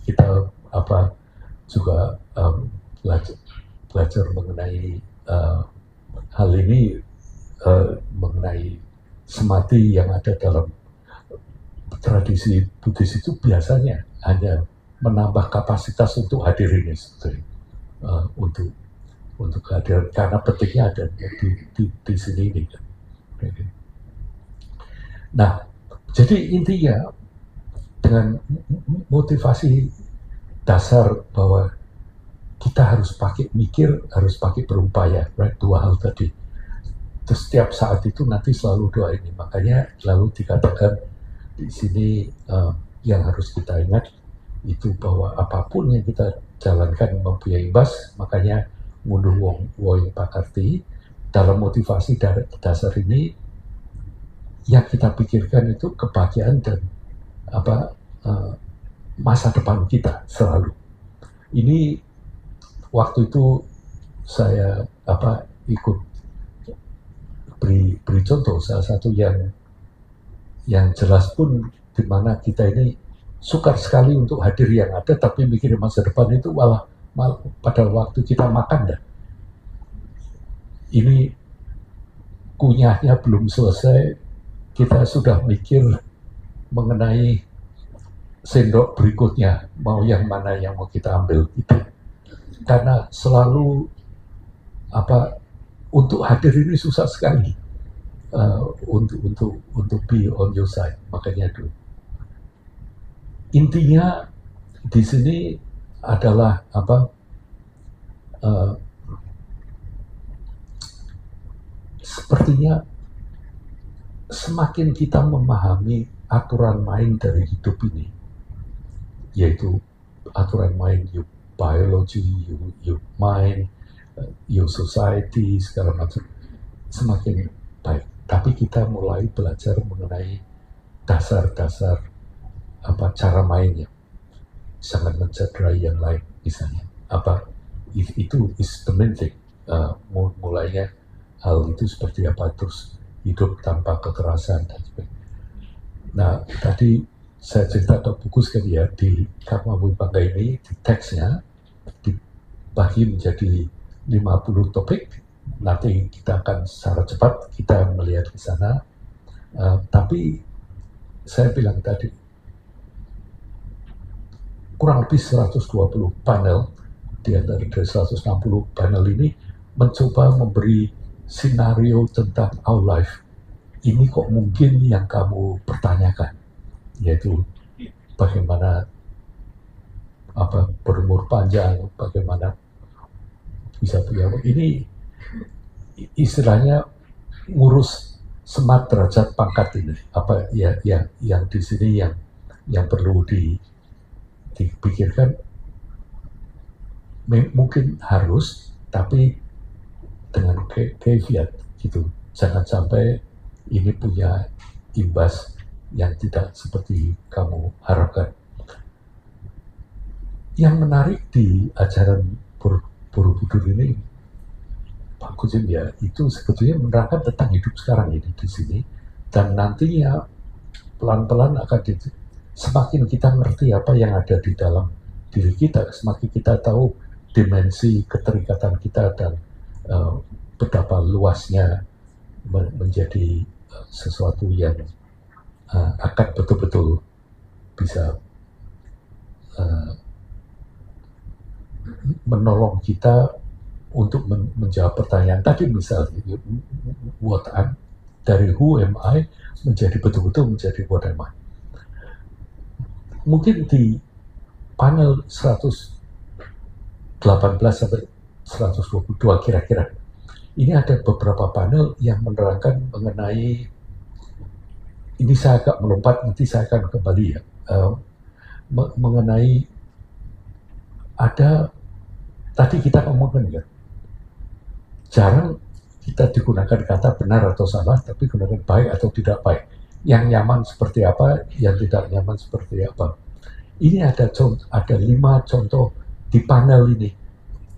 Kita juga belajar mengenai hal ini, mengenai semati yang ada dalam tradisi Buddhis itu biasanya hanya menambah kapasitas untuk hadir ini sebetulnya, untuk hadir, karena petiknya ada di sini ini kan. Nah, jadi intinya dengan motivasi dasar bahwa kita harus pakai mikir, harus pakai berupaya, right? Dua hal tadi. Terus setiap saat itu nanti selalu doa ini. Makanya lalu dikatakan di sini yang harus kita ingat itu bahwa apapun yang kita jalankan mempunyai imbas. Makanya ngunduh wong pakarti dalam motivasi dasar ini yang kita pikirkan itu kebahagiaan dan masa depan kita selalu. Ini waktu itu saya ikut beri contoh salah satu yang jelas pun, di mana kita ini sukar sekali untuk hadir yang ada, tapi mikirin masa depan itu malah pada waktu kita makan dah. Ini kunyahnya belum selesai, kita sudah mikir mengenai sendok berikutnya, mau yang mana yang mau kita ambil itu. Karena selalu untuk hadir ini susah sekali, untuk be on your side. Makanya itu intinya di sini adalah sepertinya semakin kita memahami aturan main dari hidup ini, yaitu aturan main your biology, your mind, your society, segala macam, semakin baik. Tapi kita mulai belajar mengenai dasar-dasar cara mainnya, sangat mencederai yang lain misalnya. Itu is the main thing. Mulainya hal itu seperti apa, terus hidup tanpa kekerasan dan sebagainya. Nah, tadi saya cerita atau buku sekali ya, di Karma Wibangga ini, di teksnya dibagi menjadi 50 topik. Nanti kita akan secara cepat kita melihat di sana. Tapi saya bilang tadi, kurang lebih 120 panel, di antara dari 160 panel ini mencoba memberi skenario tentang our life. Ini kok mungkin yang kamu pertanyakan, yaitu bagaimana berumur panjang, bagaimana bisa punya. Ini istilahnya ngurus smart derajat pangkat ini, yang di sini yang perlu dipikirkan. Mungkin harus, tapi dengan caveat gitu, jangan sampai ini punya imbas yang tidak seperti kamu harapkan. Yang menarik di ajaran Borobudur ini, Pak Kuzim ya, itu sebetulnya menerangkan tentang hidup sekarang ini di sini, dan nantinya pelan-pelan akan semakin kita ngerti apa yang ada di dalam diri kita, semakin kita tahu dimensi keterikatan kita dan betapa luasnya menjadi sesuatu yang akan betul-betul bisa menolong kita untuk menjawab pertanyaan tadi, misalnya what am, dari who am I menjadi betul-betul menjadi what am I. Mungkin di panel 118 sampai 122 kira-kira ini ada beberapa panel yang menerangkan mengenai, ini saya agak melompat, nanti saya akan kembali ya, mengenai ada, tadi kita ngomongin ya, jarang kita digunakan kata benar atau salah, tapi gunakan baik atau tidak baik. Yang nyaman seperti apa, yang tidak nyaman seperti apa. Ini ada 5 contoh di panel ini.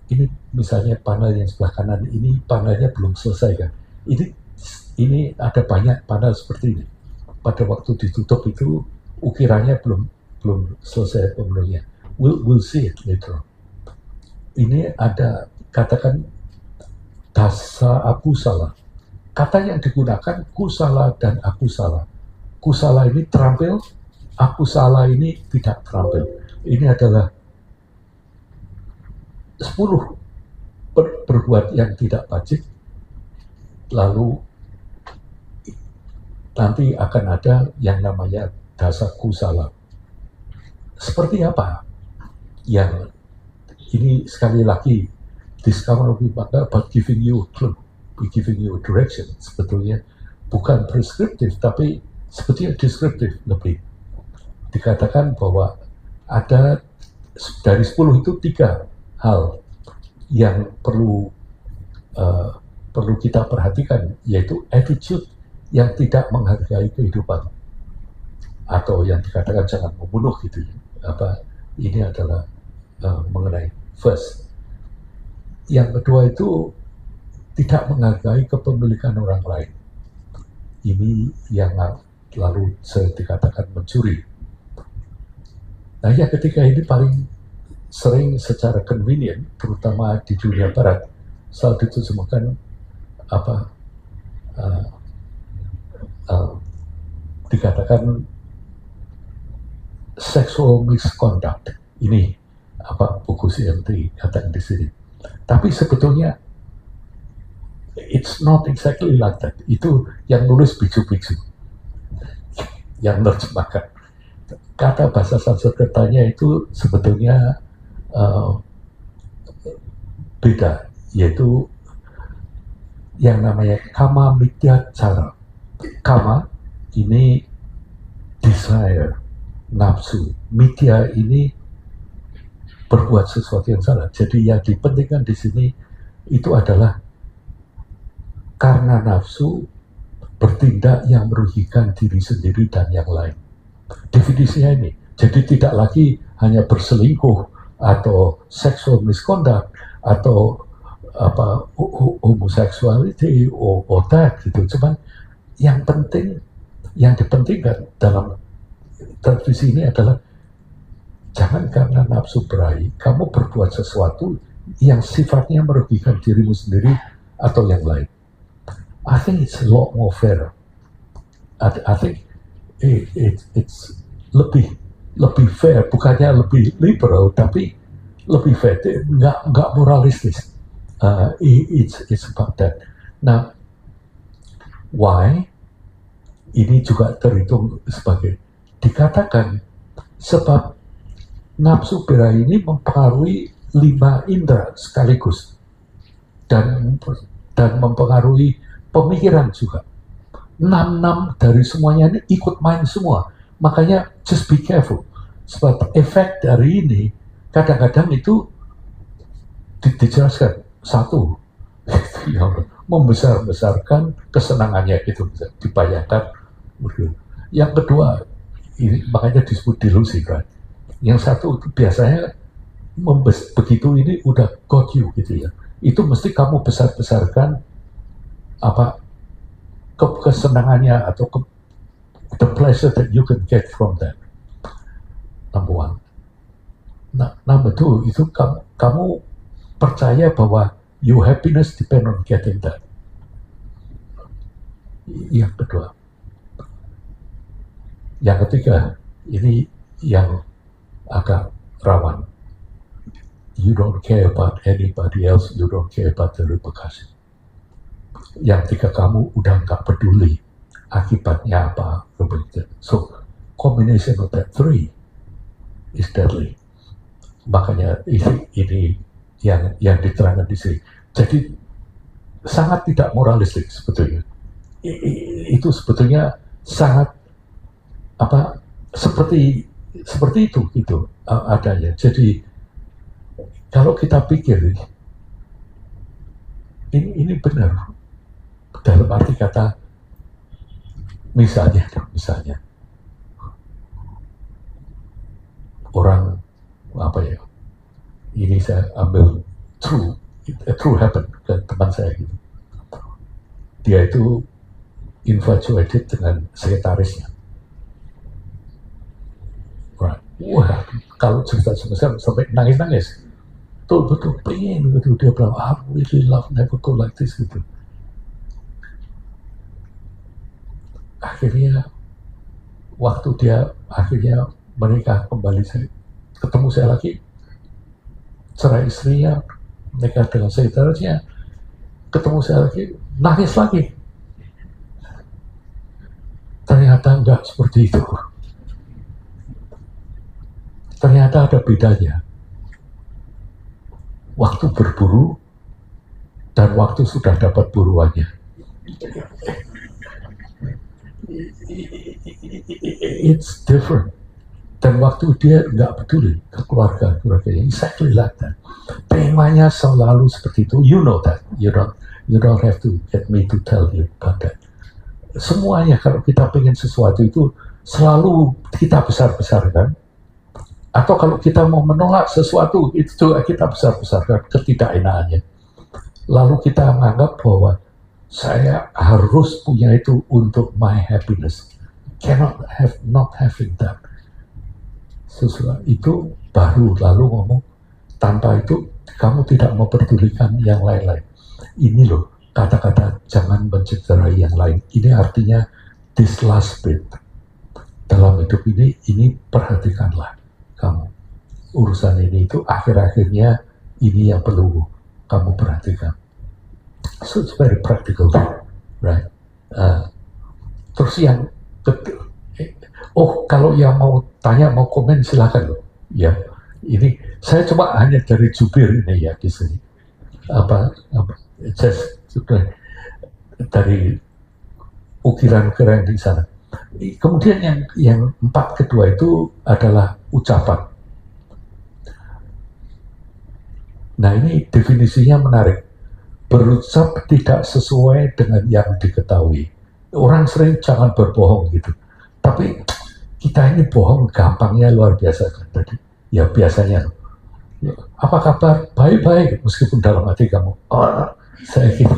Ini misalnya panel yang sebelah kanan ini, panelnya belum selesai kan. Ini ada banyak panel seperti ini. Pada waktu ditutup itu ukirannya belum selesai pemenuhnya. We'll see it later. Ini ada, katakan dasa aku salah. Kata yang digunakan kusala dan aku salah. Kusala ini terampil, aku salah ini tidak terampil. Ini adalah 10 berbuat yang tidak wajib, lalu nanti akan ada yang namanya dasa kusala. Seperti apa? Yang ini sekali lagi, discover about giving you a clue, giving you a direction. Sebetulnya bukan preskriptif, tapi sebetulnya deskriptif lebih. Dikatakan bahwa ada dari 10 itu 3 hal yang perlu kita perhatikan, yaitu attitude yang tidak menghargai kehidupan, atau yang dikatakan jangan membunuh gitu. Ini adalah mengenai first. Yang kedua itu tidak menghargai kepemilikan orang lain. Ini yang lalu saya dikatakan mencuri. Nah, yang ketiga ini paling sering secara convenient, terutama di dunia barat, selalu diterjemahkan dikatakan sexual misconduct. Ini buku CMT katakan di sini. Tapi sebetulnya it's not exactly like that. Itu yang nulis biksu-biksu yang menerjemahkan. Kata bahasa Sanskertanya itu sebetulnya beda, yaitu yang namanya kama mityacara. Kama ini desire, nafsu. Mitya ini berbuat sesuatu yang salah. Jadi yang dipentingkan di sini itu adalah karena nafsu bertindak yang merugikan diri sendiri dan yang lain. Definisinya ini. Jadi tidak lagi hanya berselingkuh atau sexual misconduct atau homoseksuality or that gitu. Cuman yang penting, yang dipentingkan dalam tradisi ini adalah jangan karena nafsu berahi, kamu berbuat sesuatu yang sifatnya merugikan dirimu sendiri atau yang lain. I think it's a lot more fair. I think it's lebih fair, bukannya lebih liberal, tapi lebih fair, nggak moralistis. It's about that. Nah, why? Ini juga terhitung sebagai, dikatakan sebab nafsu birahi ini mempengaruhi 5 indera sekaligus dan mempengaruhi pemikiran juga. 6 dari semuanya ini ikut main semua. Makanya just be careful. Sebab efek dari ini kadang-kadang itu dijelaskan. 1, membesar-besarkan kesenangannya itu bisa dibayangkan. Yang kedua, ini makanya disebut delusi kan. Yang satu itu biasanya begitu ini udah got you gitu ya. itu mesti kamu besar-besarkan apa kesenangannya atau the pleasure that you can get from that. Number one. Nah, number two, itu kamu percaya bahwa your happiness depend on getting that. Yang kedua. Yang ketiga, ini yang agak rawan. You don't care about anybody else, you don't care about the repercussion. Yang tiga, kamu udah nggak peduli akibatnya apa. So, combination of that three is deadly. Makanya ini yang diterangkan di sini. Jadi sangat tidak moralistik sebetulnya. Itu sebetulnya sangat apa seperti itu gitu adanya. Jadi kalau kita pikir ini benar dalam arti kata, misalnya orang apa ya, ini saya ambil true happen ke teman saya gitu. Dia itu infatuated dengan sekretarisnya. Right. Wah, kalau cerita sampai nangis-nangis. Betul pengen gitu. Dia bilang, I really love never go like this gitu. Akhirnya waktu dia akhirnya menikah kembali, ketemu saya lagi, cerai istrinya, menikah dengan sekretarisnya, ketemu saya lagi, nangis lagi. Ternyata enggak seperti itu. Ternyata ada bedanya. Waktu berburu dan waktu sudah dapat buruannya. It's different. Dan waktu dia nggak peduli ke keluarganya, exactly like that. Temanya selalu seperti itu. You know that. You don't have to get me to tell you about that. Semuanya kalau kita pengen sesuatu itu selalu kita besar-besarkan. Atau kalau kita mau menolak sesuatu itu juga kita besar-besarkan ketidakenakannya. Lalu kita menganggap bahwa saya harus punya itu untuk my happiness. Cannot have not having that. Sesuatu itu baru lalu ngomong, tanpa itu kamu tidak memperdulikan yang lain-lain. Ini loh kata-kata jangan mencederai yang lain. Ini artinya this last bit dalam hidup ini perhatikanlah kamu. Urusan ini itu akhir-akhirnya ini yang perlu kamu perhatikan. So it's very practical, right? Terus yang kedua, kalau yang mau tanya, mau komen silakan loh. Ya, ini saya coba hanya dari jubir ini ya di sini. Just dari ukiran-ukiran di sana. Kemudian yang empat kedua itu adalah ucapan. Nah ini definisinya menarik. Berucap tidak sesuai dengan yang diketahui. Orang sering jangan berbohong gitu. Tapi kita ini bohong gampangnya luar biasa kan tadi. Ya biasanya. Apa kabar? Baik-baik. Meskipun dalam hati kamu, saya gitu.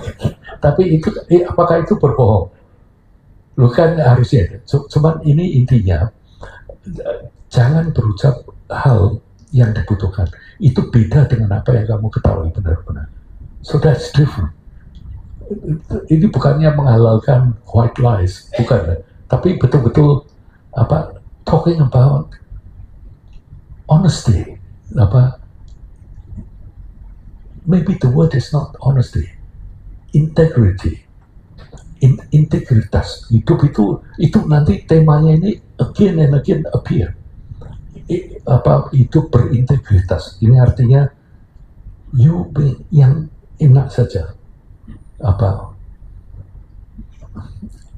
Tapi itu, apakah itu berbohong? Lu kan harusnya. Cuman ini intinya, jangan berucap hal yang dibutuhkan. Itu beda dengan apa yang kamu ketahui benar-benar. So that's different. Ini bukannya menghalalkan white lies, bukan. Tapi betul-betul talking about honesty. Maybe the word is not honesty, integrity. Integritas hidup itu nanti temanya ini again and again appear. Hidup berintegritas. Ini artinya you be yang enak saja.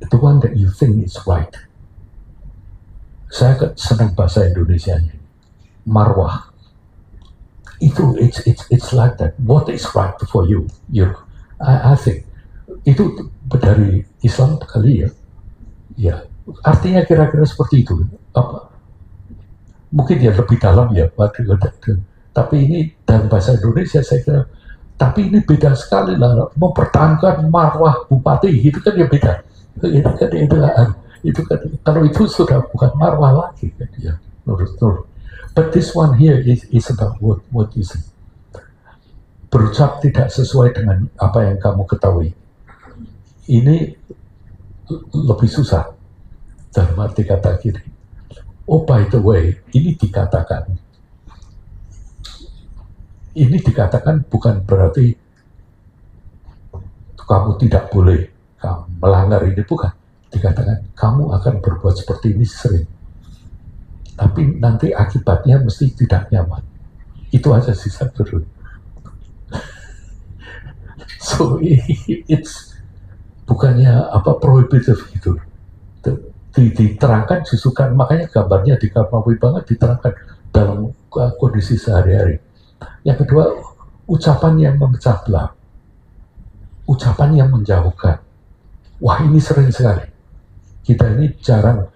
The one that you think is right. Saya senang bahasa Indonesianya. Marwah. Itu it's like that. What is right for you? I think itu dari Islam kali ya. Ya, artinya kira-kira seperti itu. Mungkin ya lebih dalam ya, tapi ini dalam bahasa Indonesia saya kira Tapi ini beda sekali lah, mempertahankan marwah bupati itu kan ya beda. Itu kan kalau itu sudah bukan marwah lagi kan ya, menurut. But this one here is about what you say. Berucap tidak sesuai dengan apa yang kamu ketahui. Ini lebih susah dalam arti kata kiri. Oh by the way, ini dikatakan bukan berarti kamu tidak boleh kamu melanggar ini, bukan. Dikatakan kamu akan berbuat seperti ini sering, tapi nanti akibatnya mesti tidak nyaman. Itu aja sih sebetulnya. So it's bukannya apa prohibitive gitu. Diterangkan justru kan, makanya gambarnya di Karmawi banget diterangkan dalam kondisi sehari-hari. Yang kedua, ucapan yang memecah belah, ucapan yang menjauhkan. Wah, ini sering sekali. Kita ini jarang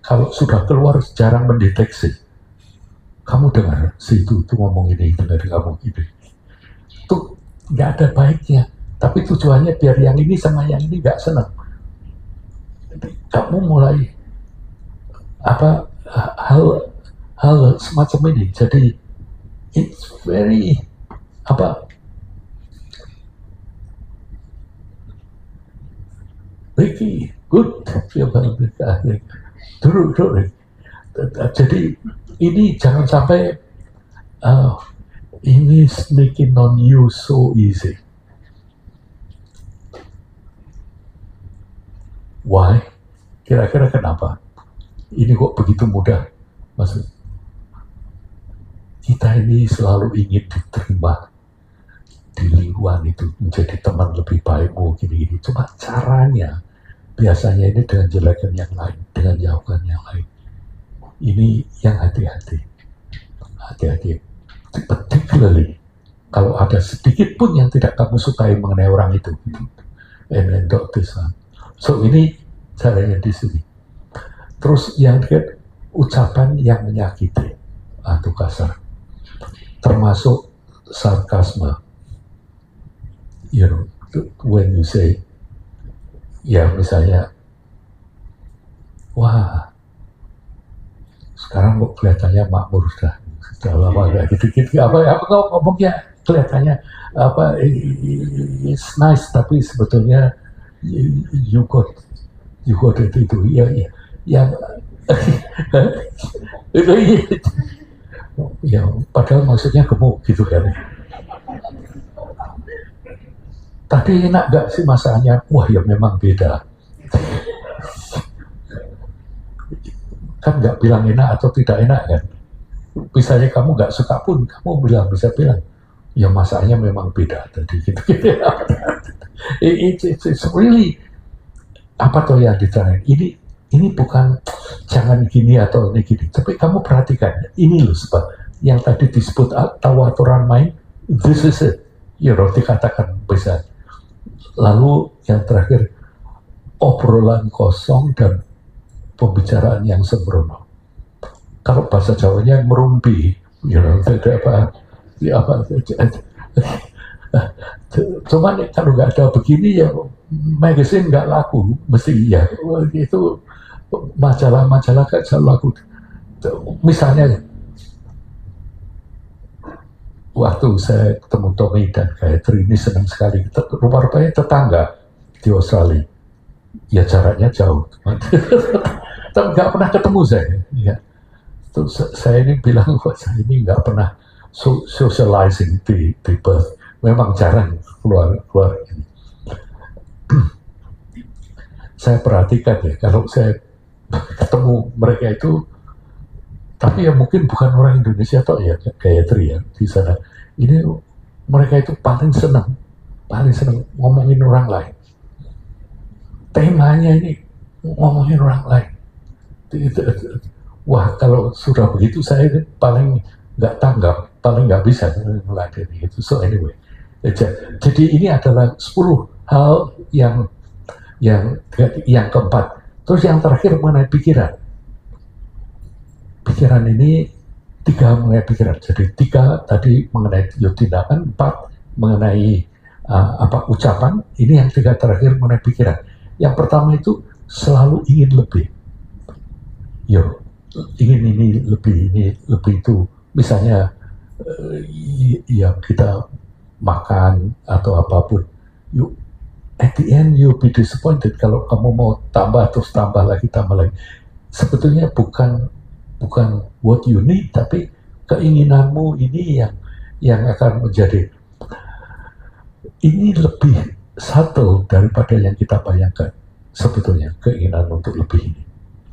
kalau sudah keluar jarang mendeteksi. Kamu dengar si itu ngomong ini, dengar kamu ini. Itu nggak ada baiknya. Tapi tujuannya biar yang ini sama yang ini nggak senang. Kamu mulai hal semacam ini. Jadi it's very Ricky, good. Dulu. Jadi ini jangan sampai ini sneaking on you so easy. Why? Kira-kira kenapa? Ini kok begitu mudah? Maksud kita ini selalu ingin diterima di lingkungan itu, menjadi teman lebih baik, gini-gini. Cuma caranya biasanya ini dengan jelekan yang lain, dengan jauhkan yang lain. Ini yang hati-hati. Particularly kalau ada sedikit pun yang tidak kamu sukai mengenai orang itu. And then this one. So ini caranya di sini. Terus yang kedua, ucapan yang menyakiti atau kasar, termasuk sarkasme. You know, when you say, ya misalnya, wah, sekarang kok kelihatannya makmur sudah lama kayak gitu. Apa ngomongnya kelihatannya it's nice, tapi sebetulnya you got itu ya ya padahal maksudnya gemuk gitu kan. Tadi enak gak sih masakannya? Wah ya memang beda. Kan gak bilang enak atau tidak enak kan. Misalnya kamu gak suka pun, kamu bisa bilang, ya masakannya memang beda tadi gitu. It's really apa tuh yang ditanya? Ini bukan jangan gini atau ini gini, tapi kamu perhatikan ini loh sebab yang tadi disebut tawaturan main, this is it, dikatakan bisa. Lalu yang terakhir obrolan kosong dan pembicaraan yang sembrono. Kalau bahasa Jawanya merumpi, cuman kalau nggak ada begini ya magazine nggak laku, mesti ya itu majalah kan selalu laku. Misalnya waktu saya ketemu Tommy dan Gayatri ini senang sekali, rupanya tetangga di Australia, ya jaraknya jauh, tapi nggak pernah ketemu saya. Ya. Terus saya ini bilang, saya ini nggak pernah socializing di Perth, memang jarang keluar ini. Saya perhatikan ya, kalau saya ketemu mereka itu, tapi ya mungkin bukan orang Indonesia atau ya Gayatri ya di sana. Ini mereka itu paling senang ngomongin orang lain. Temanya ini ngomongin orang lain. Wah kalau sudah begitu saya paling nggak tanggap, paling nggak bisa meladeni itu. So anyway, jadi ini adalah 10 hal yang keempat. Terus yang terakhir mengenai pikiran. Pikiran ini 3 mengenai pikiran. Jadi 3 tadi mengenai tindakan, 4 mengenai ucapan, ini yang 3 terakhir mengenai pikiran. Yang pertama itu selalu ingin lebih. Ingin ini lebih itu. Misalnya yang kita makan atau apapun, at the end you'll be disappointed kalau kamu mau tambah terus tambah lagi. Sebetulnya bukan what you need, tapi keinginanmu ini yang akan menjadi. Ini lebih subtle daripada yang kita bayangkan. Sebetulnya keinginan untuk lebih ini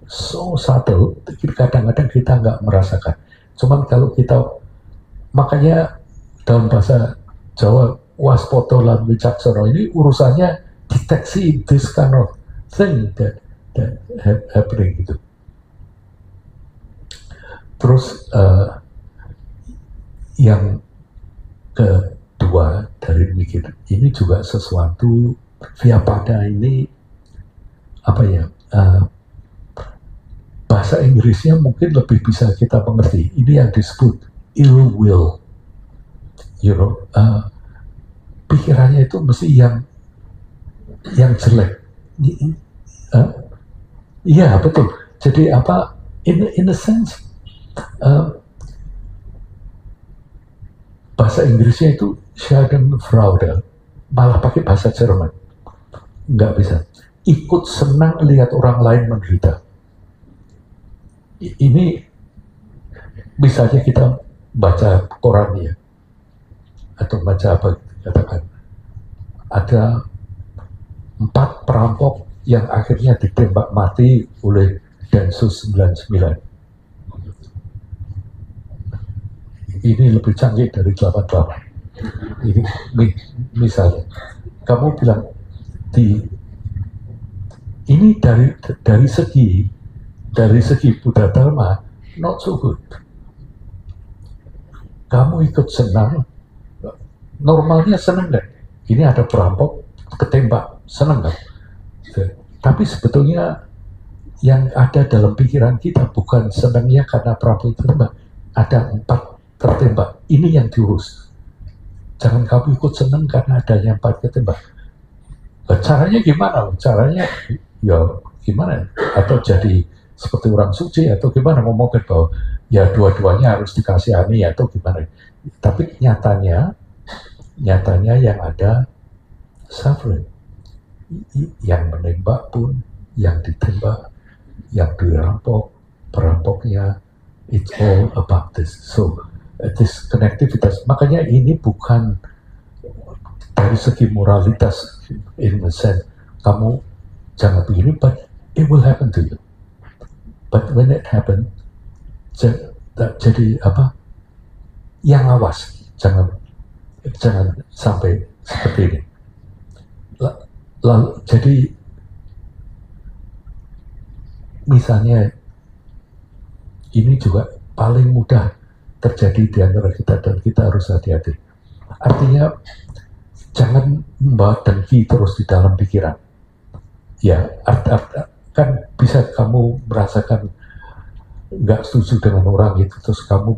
so subtle, kadang-kadang kita nggak merasakan. Cuman kalau kita, makanya dalam bahasa Jawa, waspoto lan wicaksana, ini urusannya deteksi this kind of thing that happening gitu. Terus yang kedua dari mikir, ini juga sesuatu via pada ini bahasa Inggrisnya mungkin lebih bisa kita mengerti. Ini yang disebut ill will. Pikirannya itu mesti yang jelek. Iya, betul. Jadi in a sense, bahasa Inggrisnya itu Schadenfreude, malah pakai bahasa Jerman. Nggak bisa. Ikut senang lihat orang lain menderita. Ini misalnya kita baca koran ya, atau baca apa, katakan ada 4 perampok yang akhirnya ditembak mati oleh Densus 99. Ini lebih canggih dari 88. Ini misalnya kamu bilang ini dari segi Buddha Dharma not so good. Kamu ikut senang, normalnya senang kan? Ini ada perampok ketembak, senang kan? Tapi sebetulnya yang ada dalam pikiran kita bukan senangnya karena perampok ketembak. Ada 4 tertembak. Ini yang diurus. Jangan kamu ikut senang karena adanya 4 ketembak. Caranya gimana? Caranya ya gimana? Atau jadi seperti orang suci atau gimana, ngomongin bahwa ya dua-duanya harus dikasihani atau gimana. Tapi nyatanya yang ada suffering. Yang menembak pun, yang ditembak, yang dirampok, perampoknya, it's all about this. So this connectivitas. Makanya ini bukan dari segi moralitas in a sense, kamu jangan begini, but it will happen to you. But when it happen, jadi yang awas, jangan sampai seperti ini. Lalu jadi misalnya ini juga paling mudah terjadi di antara kita dan kita harus hati-hati. Artinya jangan membawa dengki terus di dalam pikiran. Ya, kan bisa kamu merasakan nggak setuju dengan orang itu, terus kamu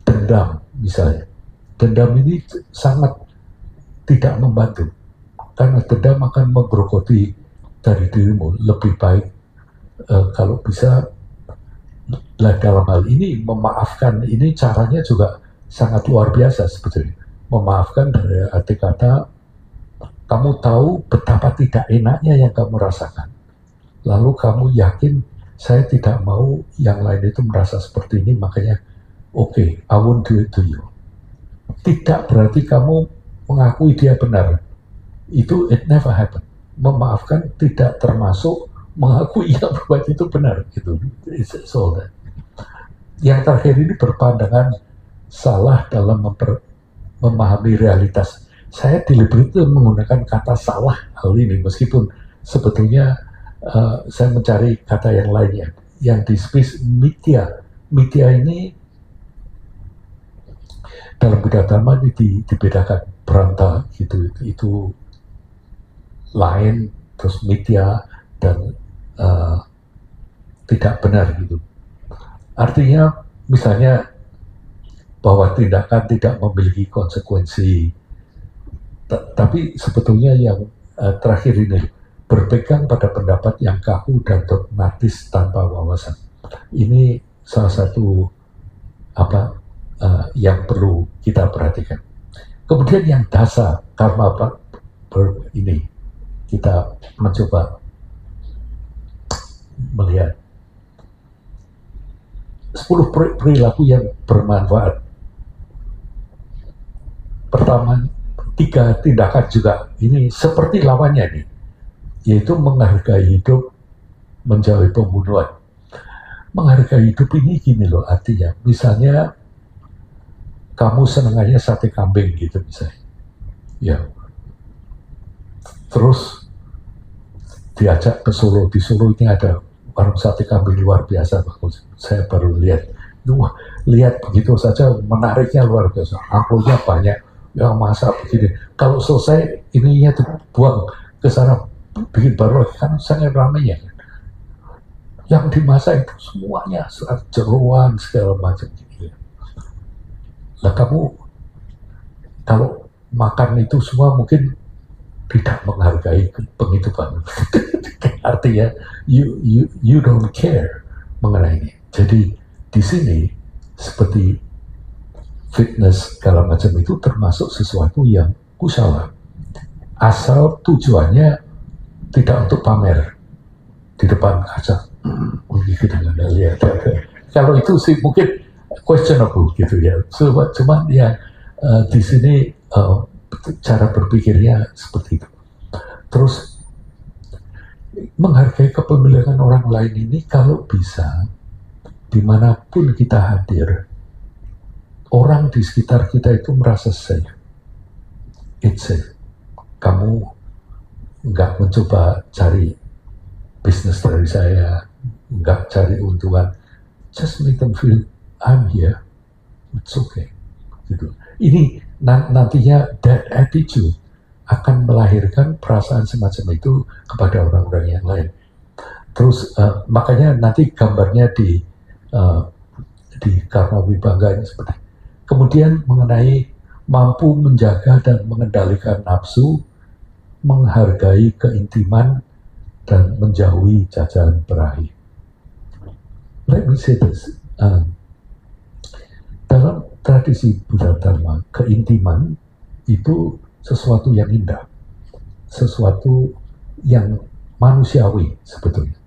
dendam misalnya. Dendam ini sangat tidak membantu, karena dendam akan menggerogoti dari dirimu. Lebih baik kalau bisa dalam hal ini memaafkan. Ini caranya juga sangat luar biasa sebetulnya. Memaafkan dari arti kata kamu tahu betapa tidak enaknya yang kamu rasakan. Lalu kamu yakin, saya tidak mau yang lain itu merasa seperti ini, makanya okay, I won't do it to you. Tidak berarti kamu mengakui dia benar. Itu it never happen. Memaafkan tidak termasuk mengakui yang berbuat itu benar. Gitu. It's all that. Yang terakhir ini berpandangan salah dalam memahami realitas. Saya deliberately menggunakan kata salah hal ini, meskipun sebetulnya saya mencari kata yang lainnya, yang di space mitya. Mitya ini dalam Buddha Dharma ini dibedakan, Branta gitu, itu lain, terus mitya dan tidak benar gitu. Artinya misalnya bahwa tindakan tidak memiliki konsekuensi, Tapi sebetulnya yang terakhir ini, berpegang pada pendapat yang kaku dan dogmatis tanpa wawasan. Ini salah satu yang perlu kita perhatikan. Kemudian yang dasar karma ini kita mencoba melihat 10 perilaku yang bermanfaat. Pertama, 3 tindakan juga ini seperti lawannya nih, yaitu menghargai hidup, menjauhi pembunuhan. Menghargai hidup ini gini loh artinya, misalnya kamu senangannya sate kambing gitu misalnya, ya, terus diajak ke Solo, di Solo ini ada warung sate kambing luar biasa, saya baru lihat, lihat begitu saja menariknya luar biasa, amplopnya banyak, yang masak begini, kalau selesai ininya dibuang ke sana, bikin baru lagi, kan sangat ramai ya. Yang dimasak itu semuanya jeroan segala macam gitu. Nah kamu kalau makan itu semua mungkin tidak menghargai penghidupan. Artinya you don't care mengenai ini. Jadi di sini seperti fitness segala macam itu termasuk sesuatu yang kusala. Asal tujuannya tidak untuk pamer di depan kaca. Gitu dengan lihat. Kalau itu sih mungkin questionable gitu ya. Cuman ya di sini cara berpikirnya seperti itu. Terus menghargai kepemilikan orang lain ini kalau bisa dimanapun kita hadir, orang di sekitar kita itu merasa safe. It's safe. Kamu nggak mencoba cari bisnis dari saya, nggak cari untungan, just make them feel I'm here, it's okay. Gitu. Ini nantinya that attitude akan melahirkan perasaan semacam itu kepada orang-orang yang lain. Terus makanya nanti gambarnya di Karma Wibangga ini seperti. Kemudian mengenai mampu menjaga dan mengendalikan nafsu, menghargai keintiman dan menjauhi jajahan berahi. Let me say this. Dalam tradisi Buddha Dharma, keintiman itu sesuatu yang indah, sesuatu yang manusiawi sebetulnya.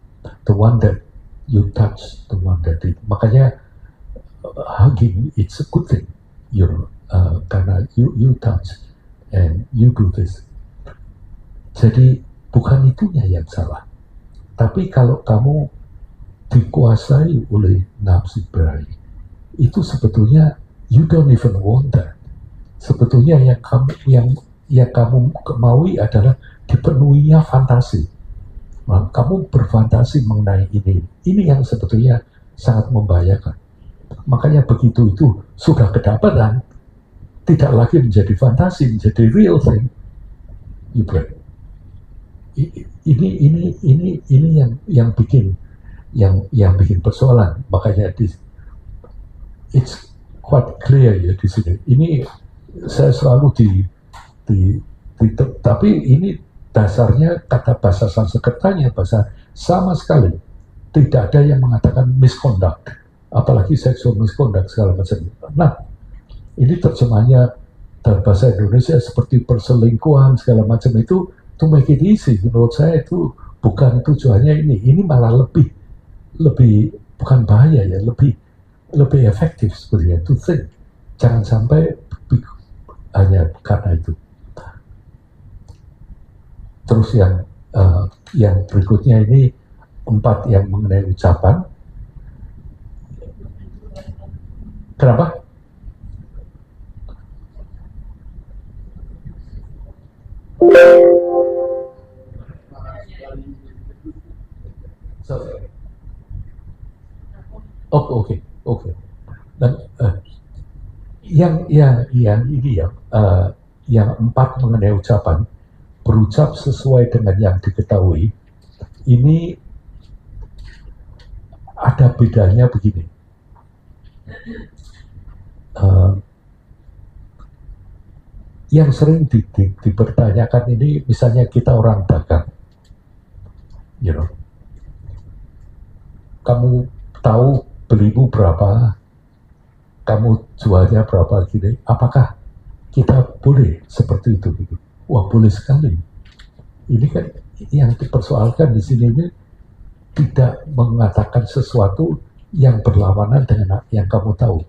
The one that you touch, the one that it. Makanya hugging it's a good thing, karena you touch and you do this. Jadi bukan itunya yang salah. Tapi kalau kamu dikuasai oleh nafsu berahi, itu sebetulnya you don't even want that. Sebetulnya yang kamu maui adalah dipenuhinya fantasi. Nah, kamu berfantasi mengenai ini. Ini yang sebetulnya sangat membahayakan. Makanya begitu itu sudah kedapatan, tidak lagi menjadi fantasi, menjadi real thing. You break. Ini yang bikin persoalan. Makanya it's quite clear ya di sini. Ini saya selalu tapi ini dasarnya kata bahasa Sanskertanya, bahasa sama sekali tidak ada yang mengatakan misconduct, apalagi sexual misconduct segala macam. Nah, ini terjemahnya dalam bahasa Indonesia seperti perselingkuhan segala macam itu, to make it easy, menurut saya itu bukan tujuannya ini. Ini malah lebih bukan bahaya ya, lebih efektif sebenarnya to think. Jangan sampai hanya karena itu. Terus yang berikutnya ini 4 yang mengenai ucapan. Kenapa? Oke. Dan yang ini ya, yang 4 mengenai ucapan, berucap sesuai dengan yang diketahui, ini ada bedanya begini. yang sering dipertanyakan ini, misalnya kita orang dagang, you know, kamu tahu belimu berapa, kamu jualnya berapa gini, apakah kita boleh seperti itu? Gitu. Wah, boleh sekali. Ini kan yang dipersoalkan di sini ini tidak mengatakan sesuatu yang berlawanan dengan yang kamu tahu,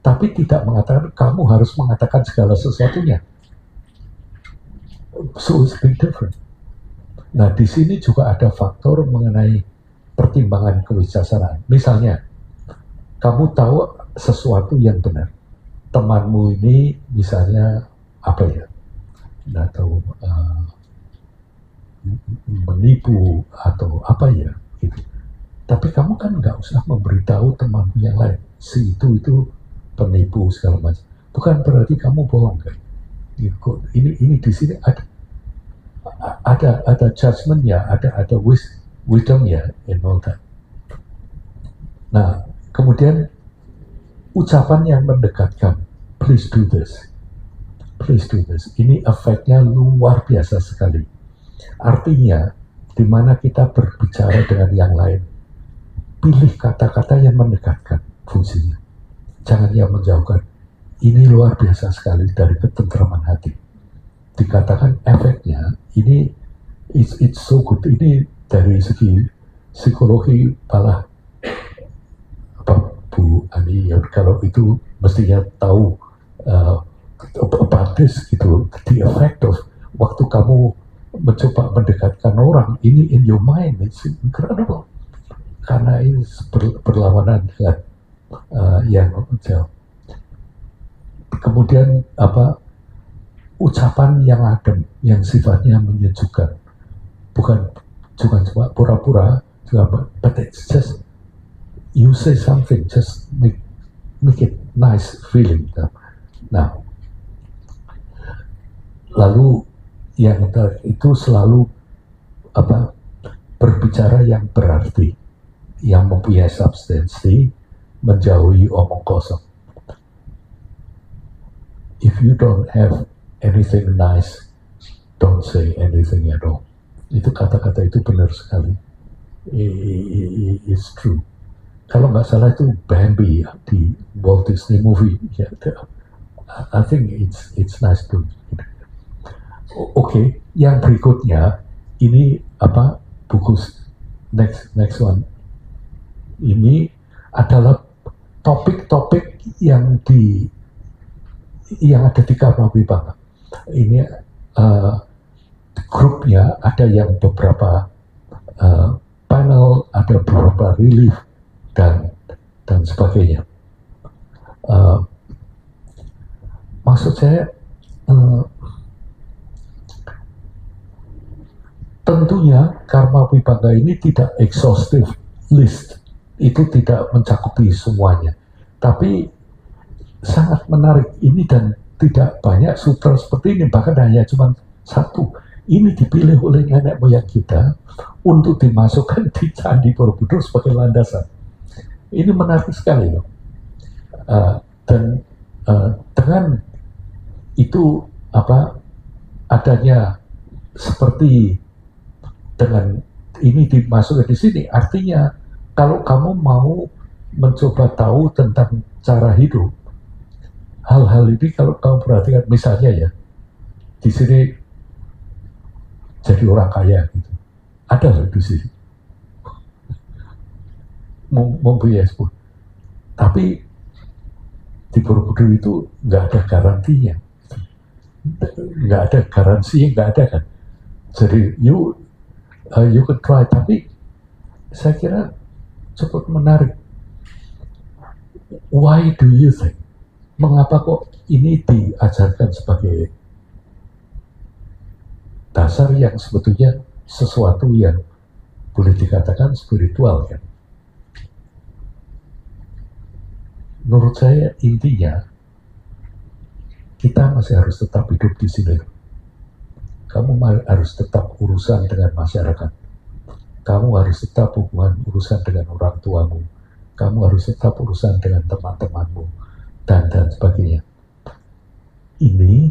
tapi tidak mengatakan kamu harus mengatakan segala sesuatunya. So it's big different. Nah, di sini juga ada faktor mengenai pertimbangan kebijaksanaan. Misalnya, kamu tahu sesuatu yang benar. Temanmu ini misalnya apa ya? Nggak tahu, menipu atau apa ya gitu. Tapi kamu kan nggak usah memberitahu temanmu yang lain si itu penipu segala macam. Bukan berarti kamu bohong kan? Ini di sini ada judgment-nya, ada wisdom-nya and all that. Nah, kemudian ucapan yang mendekatkan, please do this. Please do this. Ini efeknya luar biasa sekali. Artinya, di mana kita berbicara dengan yang lain, pilih kata-kata yang mendekatkan fungsinya. Jangan yang menjauhkan. Ini luar biasa sekali dari ketentraman hati. Dikatakan efeknya, ini it's so good. Ini dari segi psikologi malah Bu Ani, kalau itu mestinya tahu about this gitu. The effect of waktu kamu mencoba mendekatkan orang, ini in your mind, it's incredible. Karena ini berlawanan dengan yang jauh. Kemudian ucapan yang adem, yang sifatnya menyejukkan, bukan cuma pura-pura, but it's just you say something, just make it nice feeling. Nah, lalu yang itu selalu berbicara yang berarti, yang mempunyai substansi, menjauhi omong kosong. If you don't have anything nice, don't say anything at all. Itu kata-kata itu benar sekali. It's true. Kalau nggak salah itu Bambi ya, di Walt Disney movie. Ya, I think it's nice too. Oke, yang berikutnya ini buku next one. Ini adalah topik-topik yang ada di Karma Wibanga. Ini grupnya ada yang beberapa panel, ada beberapa relief dan sebagainya. Maksud saya tentunya Karma Wibanga ini tidak exhaustive list, itu tidak mencakupi semuanya, tapi sangat menarik ini dan tidak banyak sutra seperti ini, bahkan hanya cuma satu. Ini dipilih oleh nenek moyang kita untuk dimasukkan di Candi Borobudur sebagai landasan. Ini menarik sekali loh. Dan dengan itu adanya seperti dengan ini dimasukkan di sini, artinya kalau kamu mau mencoba tahu tentang cara hidup, hal-hal ini kalau kamu perhatikan, misalnya ya, di sini jadi orang kaya gitu, ada loh di sini, mempunyai pun, tapi di Borobudur itu nggak ada garansinya, nggak ada garansi, nggak ada kan. Jadi you can try, tapi saya kira cukup menarik. Why do you think? Mengapa kok ini diajarkan sebagai dasar yang sebetulnya sesuatu yang boleh dikatakan spiritual kan? Menurut saya intinya kita masih harus tetap hidup di sini. Kamu harus tetap urusan dengan masyarakat. Kamu harus tetap urusan dengan orang tuamu. Kamu harus tetap urusan dengan teman-temanmu dan sebagainya. Ini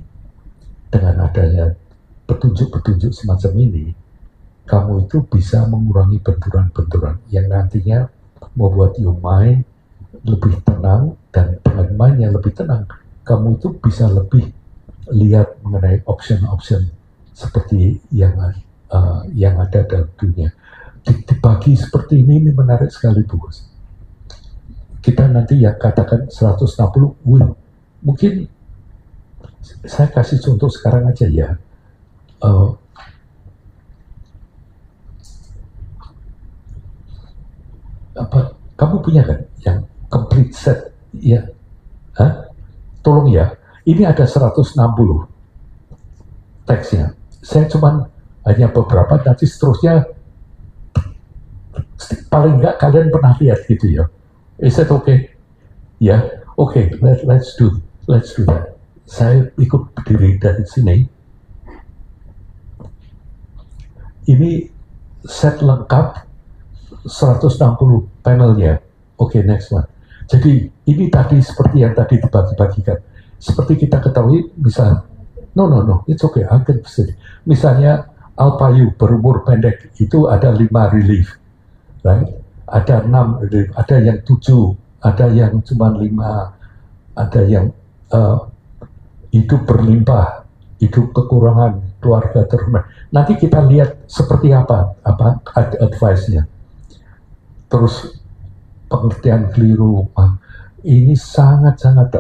dengan adanya petunjuk-petunjuk semacam ini, kamu itu bisa mengurangi benturan-benturan yang nantinya membuat your mind lebih tenang, dan dengan mind yang lebih tenang, kamu itu bisa lebih lihat mengenai option-option seperti yang ada dalam dunia. Dibagi seperti ini menarik sekali, bos. Kita nanti yang katakan 160 win, mungkin saya kasih contoh sekarang aja ya. Kamu punya kan yang complete set ya? Tolong ya, ini ada 160 teksnya. Saya cuman hanya beberapa, nanti seterusnya paling enggak kalian pernah lihat gitu ya. Is that okay? Ya, okay, let's do that. Saya ikut berdiri dari sini. Ini set lengkap 160 panelnya. Oke, next one. Jadi ini tadi seperti yang tadi dibagi-bagikan. Seperti kita ketahui, misal, no, it's okay, I can see. Misalnya Alpayu berumur pendek itu ada 5 relief, right? Ada 6 relief, ada yang 7, ada yang cuma 5, ada yang hidup berlimpah, hidup kekurangan, keluarga terhormat. Nanti kita lihat seperti apa advice-nya. Terus pengertian keliru, ini sangat-sangat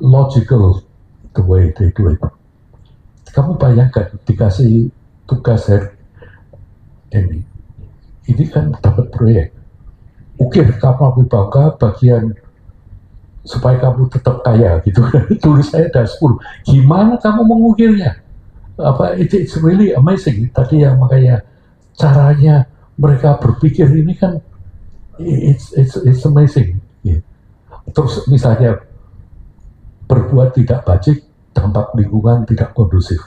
logical the way they do it. Kamu bayangkan dikasih tugas ini kan dapat proyek. Ukir kamu bangga bagian supaya kamu tetap kaya gitu. Tulis saya ada 10. Gimana kamu mengukirnya? It's really amazing. Tadi yang makanya caranya mereka berpikir ini kan it's amazing. Yeah. Terus misalnya berbuat tidak baik, dampak lingkungan tidak kondusif.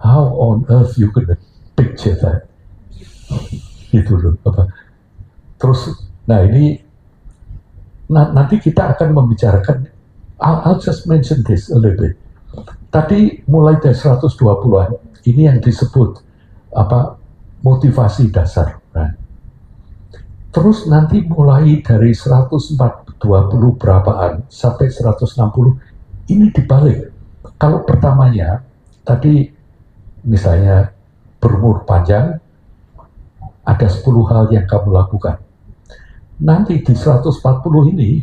How on earth you gonna picture that? Gitu loh. Terus, nah ini nanti kita akan membicarakan. I'll just mention this a little bit. Tadi mulai dari 120-an, ini yang disebut motivasi dasar. Right? Terus nanti mulai dari 120 berapaan sampai 160, ini dibalik. Kalau pertamanya, tadi misalnya berumur panjang, ada 10 hal yang kamu lakukan. Nanti di 140 ini,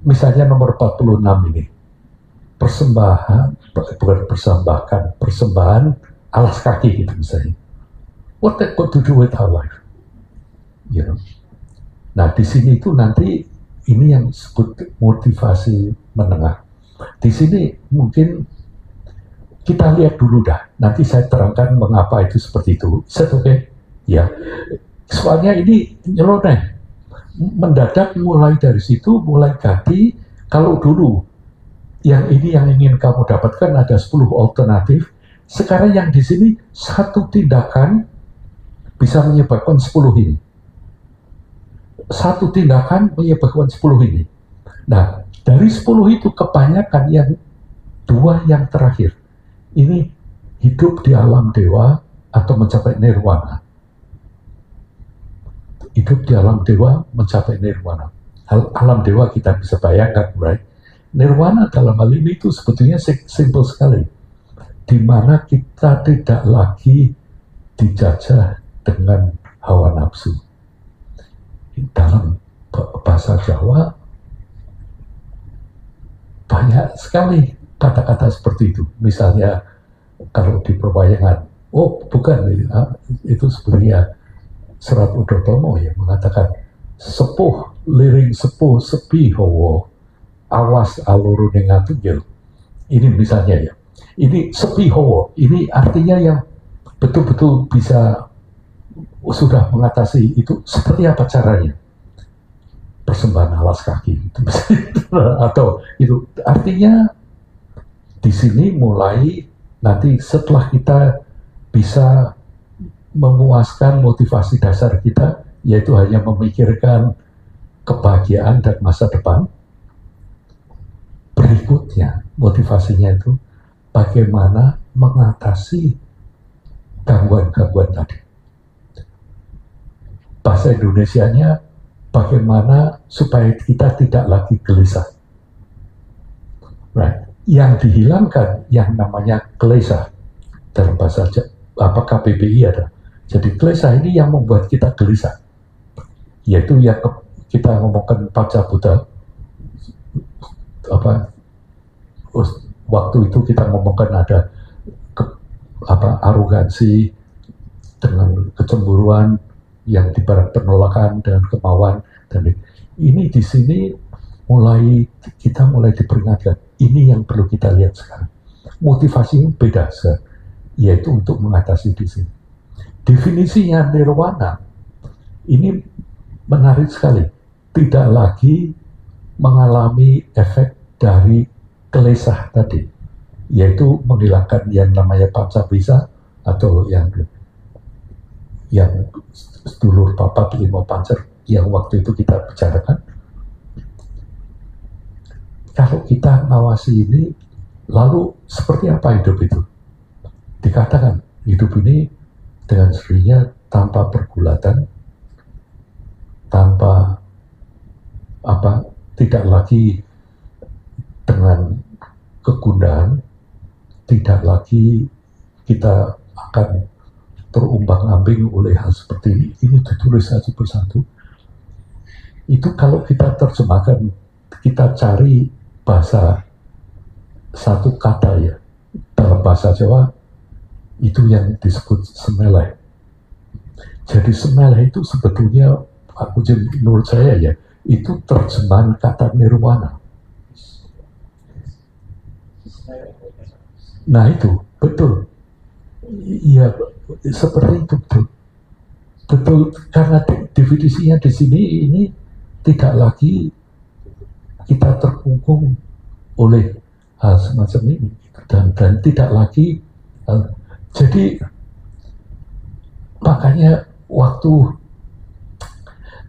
misalnya nomor 46 ini, persembahan alas kaki gitu misalnya. What that got to do with our life? You know? Nah di sini itu nanti ini yang disebut motivasi menengah. Di sini mungkin kita lihat dulu dah. Nanti saya terangkan mengapa itu seperti itu. Is that okay? Ya. Soalnya ini nyeloneh. Mendadak mulai dari situ mulai ganti. Kalau dulu yang ini yang ingin kamu dapatkan ada 10 alternatif. Sekarang yang di sini satu tindakan bisa menyebabkan 10 ini. Satu tindakan menyebabkan 10 ini. Nah, dari 10 itu kebanyakan yang 2 yang terakhir. Ini hidup di alam dewa atau mencapai nirwana. Hidup di alam dewa mencapai nirwana. Alam dewa kita bisa bayangkan, right? Nirwana dalam hal ini itu sebetulnya simple sekali. Di mana kita tidak lagi dijajah dengan hawa nafsu. Dalam bahasa Jawa banyak sekali kata-kata seperti itu. Misalnya kalau di perwayangan, oh bukan, itu sebenarnya Serat Udotomo yang mengatakan sepuh liring sepuh sepi hawa awas aluru nengatugil. Ini misalnya ya. Ini sepi hawa. Ini artinya yang betul-betul bisa sudah mengatasi itu. Seperti apa caranya? Persembahan alas kaki itu atau itu artinya di sini mulai nanti setelah kita bisa memuaskan motivasi dasar kita, yaitu hanya memikirkan kebahagiaan dan masa depan. Berikutnya motivasinya itu bagaimana mengatasi gangguan-gangguan tadi. Bahasa Indonesianya bagaimana supaya kita tidak lagi gelisah. Right. Yang dihilangkan yang namanya gelisah dalam bahasa KBBI ada. Jadi gelisah ini yang membuat kita gelisah, yaitu yang kita ngomongkan Pancabuta. Waktu itu kita ngomongkan ada arogansi dengan kecemburuan yang dibarat penolakan dengan kemauan, dan ini di sini kita mulai diperingatkan. Ini yang perlu kita lihat sekarang. Motivasinya beda, yaitu untuk mengatasi di sini. Definisinya nirwana ini menarik sekali. Tidak lagi mengalami efek dari kelesah tadi, yaitu menghilangkan yang namanya pancabisa atau yang sedulur papat lima pancer yang waktu itu kita bicarakan. Kalau kita ngawasi ini, lalu seperti apa hidup itu? Dikatakan hidup ini dengan sendirinya tanpa pergulatan, tanpa tidak lagi dengan kegundahan, tidak lagi kita akan terumbang-ambing oleh hal seperti ini. Ini ditulis satu persatu. Itu kalau kita terjemahkan, kita cari bahasa satu kata ya, dalam bahasa Jawa itu yang disebut semeleh. Jadi semeleh itu sebetulnya, menurut saya ya, itu terjemahan kata nirwana. Nah itu betul, iya seperti itu betul karena definisinya di sini ini tidak lagi kita terkungkung oleh hal semacam ini dan tidak lagi jadi makanya waktu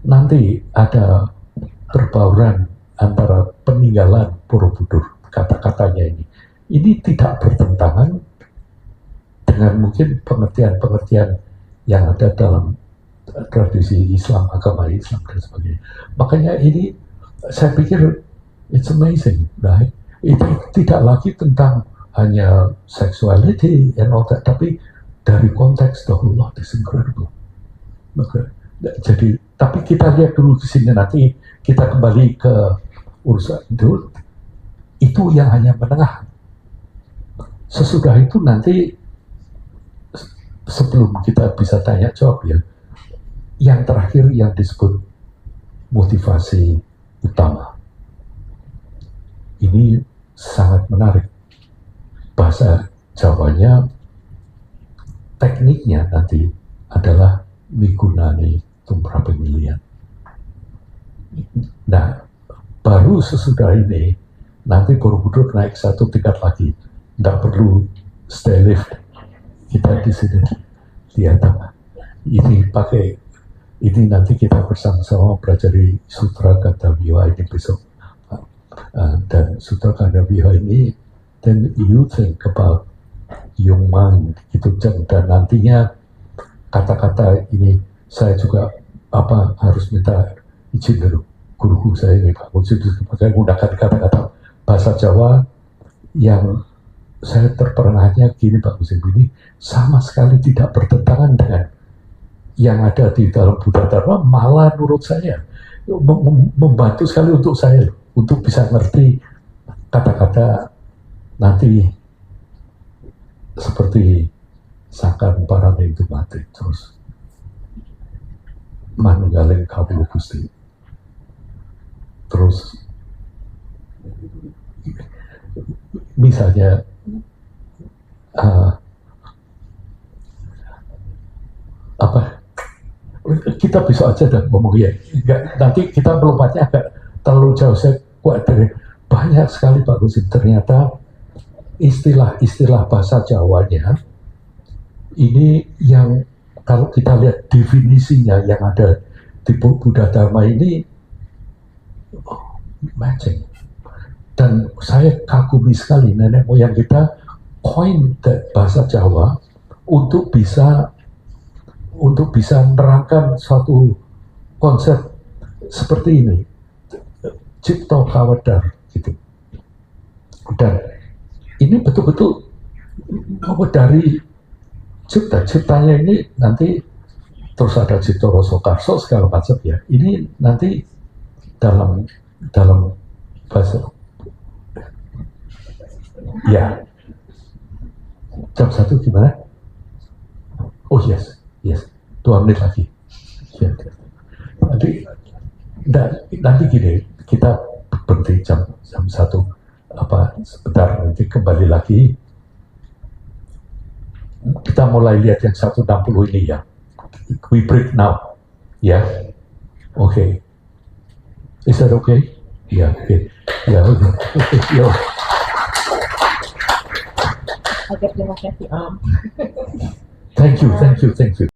nanti ada perbauran antara peninggalan Borobudur, kata-katanya ini tidak bertentangan dengan mungkin pengertian-pengertian yang ada dalam tradisi Islam, agama Islam dan sebagainya. Makanya ini saya pikir it's amazing, right? Itu tidak lagi tentang hanya sexuality and all that, tapi dari konteks the whole lot is incredible. Jadi, tapi kita lihat dulu di sini, nanti kita kembali ke urusan itu yang hanya menengah. Sesudah itu nanti sebelum kita bisa tanya jawab ya, yang terakhir yang disebut motivasi utama. Ini sangat menarik. Bahasa Jawanya, tekniknya nanti adalah migunani tumprapemilian. Nah, baru sesudah ini, nanti Borobudur naik satu tingkat lagi. Tidak perlu stay lift. Kita di sini lihat ini nanti kita bersama-sama pelajari Sutra Gandhaviha ini besok. Dan Sutra Gandhaviha ini, then you think about your mind gitu, dan nantinya kata-kata ini saya juga harus minta izin dulu guru saya ini Pak Mujib menggunakan kata-kata bahasa Jawa yang saya terperangahnya gini Pak Mujib, ini sama sekali tidak bertentangan dengan yang ada di dalam Buddha Dharma, malah menurut saya membantu sekali untuk saya untuk bisa ngerti kata-kata nanti seperti sakan parane itu mati terus manunggaling kawula Gusti, terus misalnya kita bisa aja dan ngomong ya, nanti kita melompatnya agak terlalu jauh. Saya kuat dari banyak sekali Pak Gusti, ternyata istilah-istilah bahasa Jawanya ini yang kalau kita lihat definisinya yang ada di Buddha Dharma ini matching. Dan saya kagumi sekali nenek moyang kita coin bahasa Jawa untuk bisa menerangkan suatu konsep seperti ini, cipto kawadar gitu. Dan ini betul-betul dari ciptanya ini nanti terus ada Cipto Rasa Karso segala macam ya. Ini nanti dalam bahasa ya. Jam 1 gimana? Oh yes, 2 menit lagi. Ya. Nanti gini, kita berhenti jam 1 sebentar, nanti kembali lagi. Kita mulai lihat yang 160 ini ya. We break now, ya. Okay. Is that okay? Ya, okay. Ya, okay. Yo. Oke, terima kasih Om. Thank you.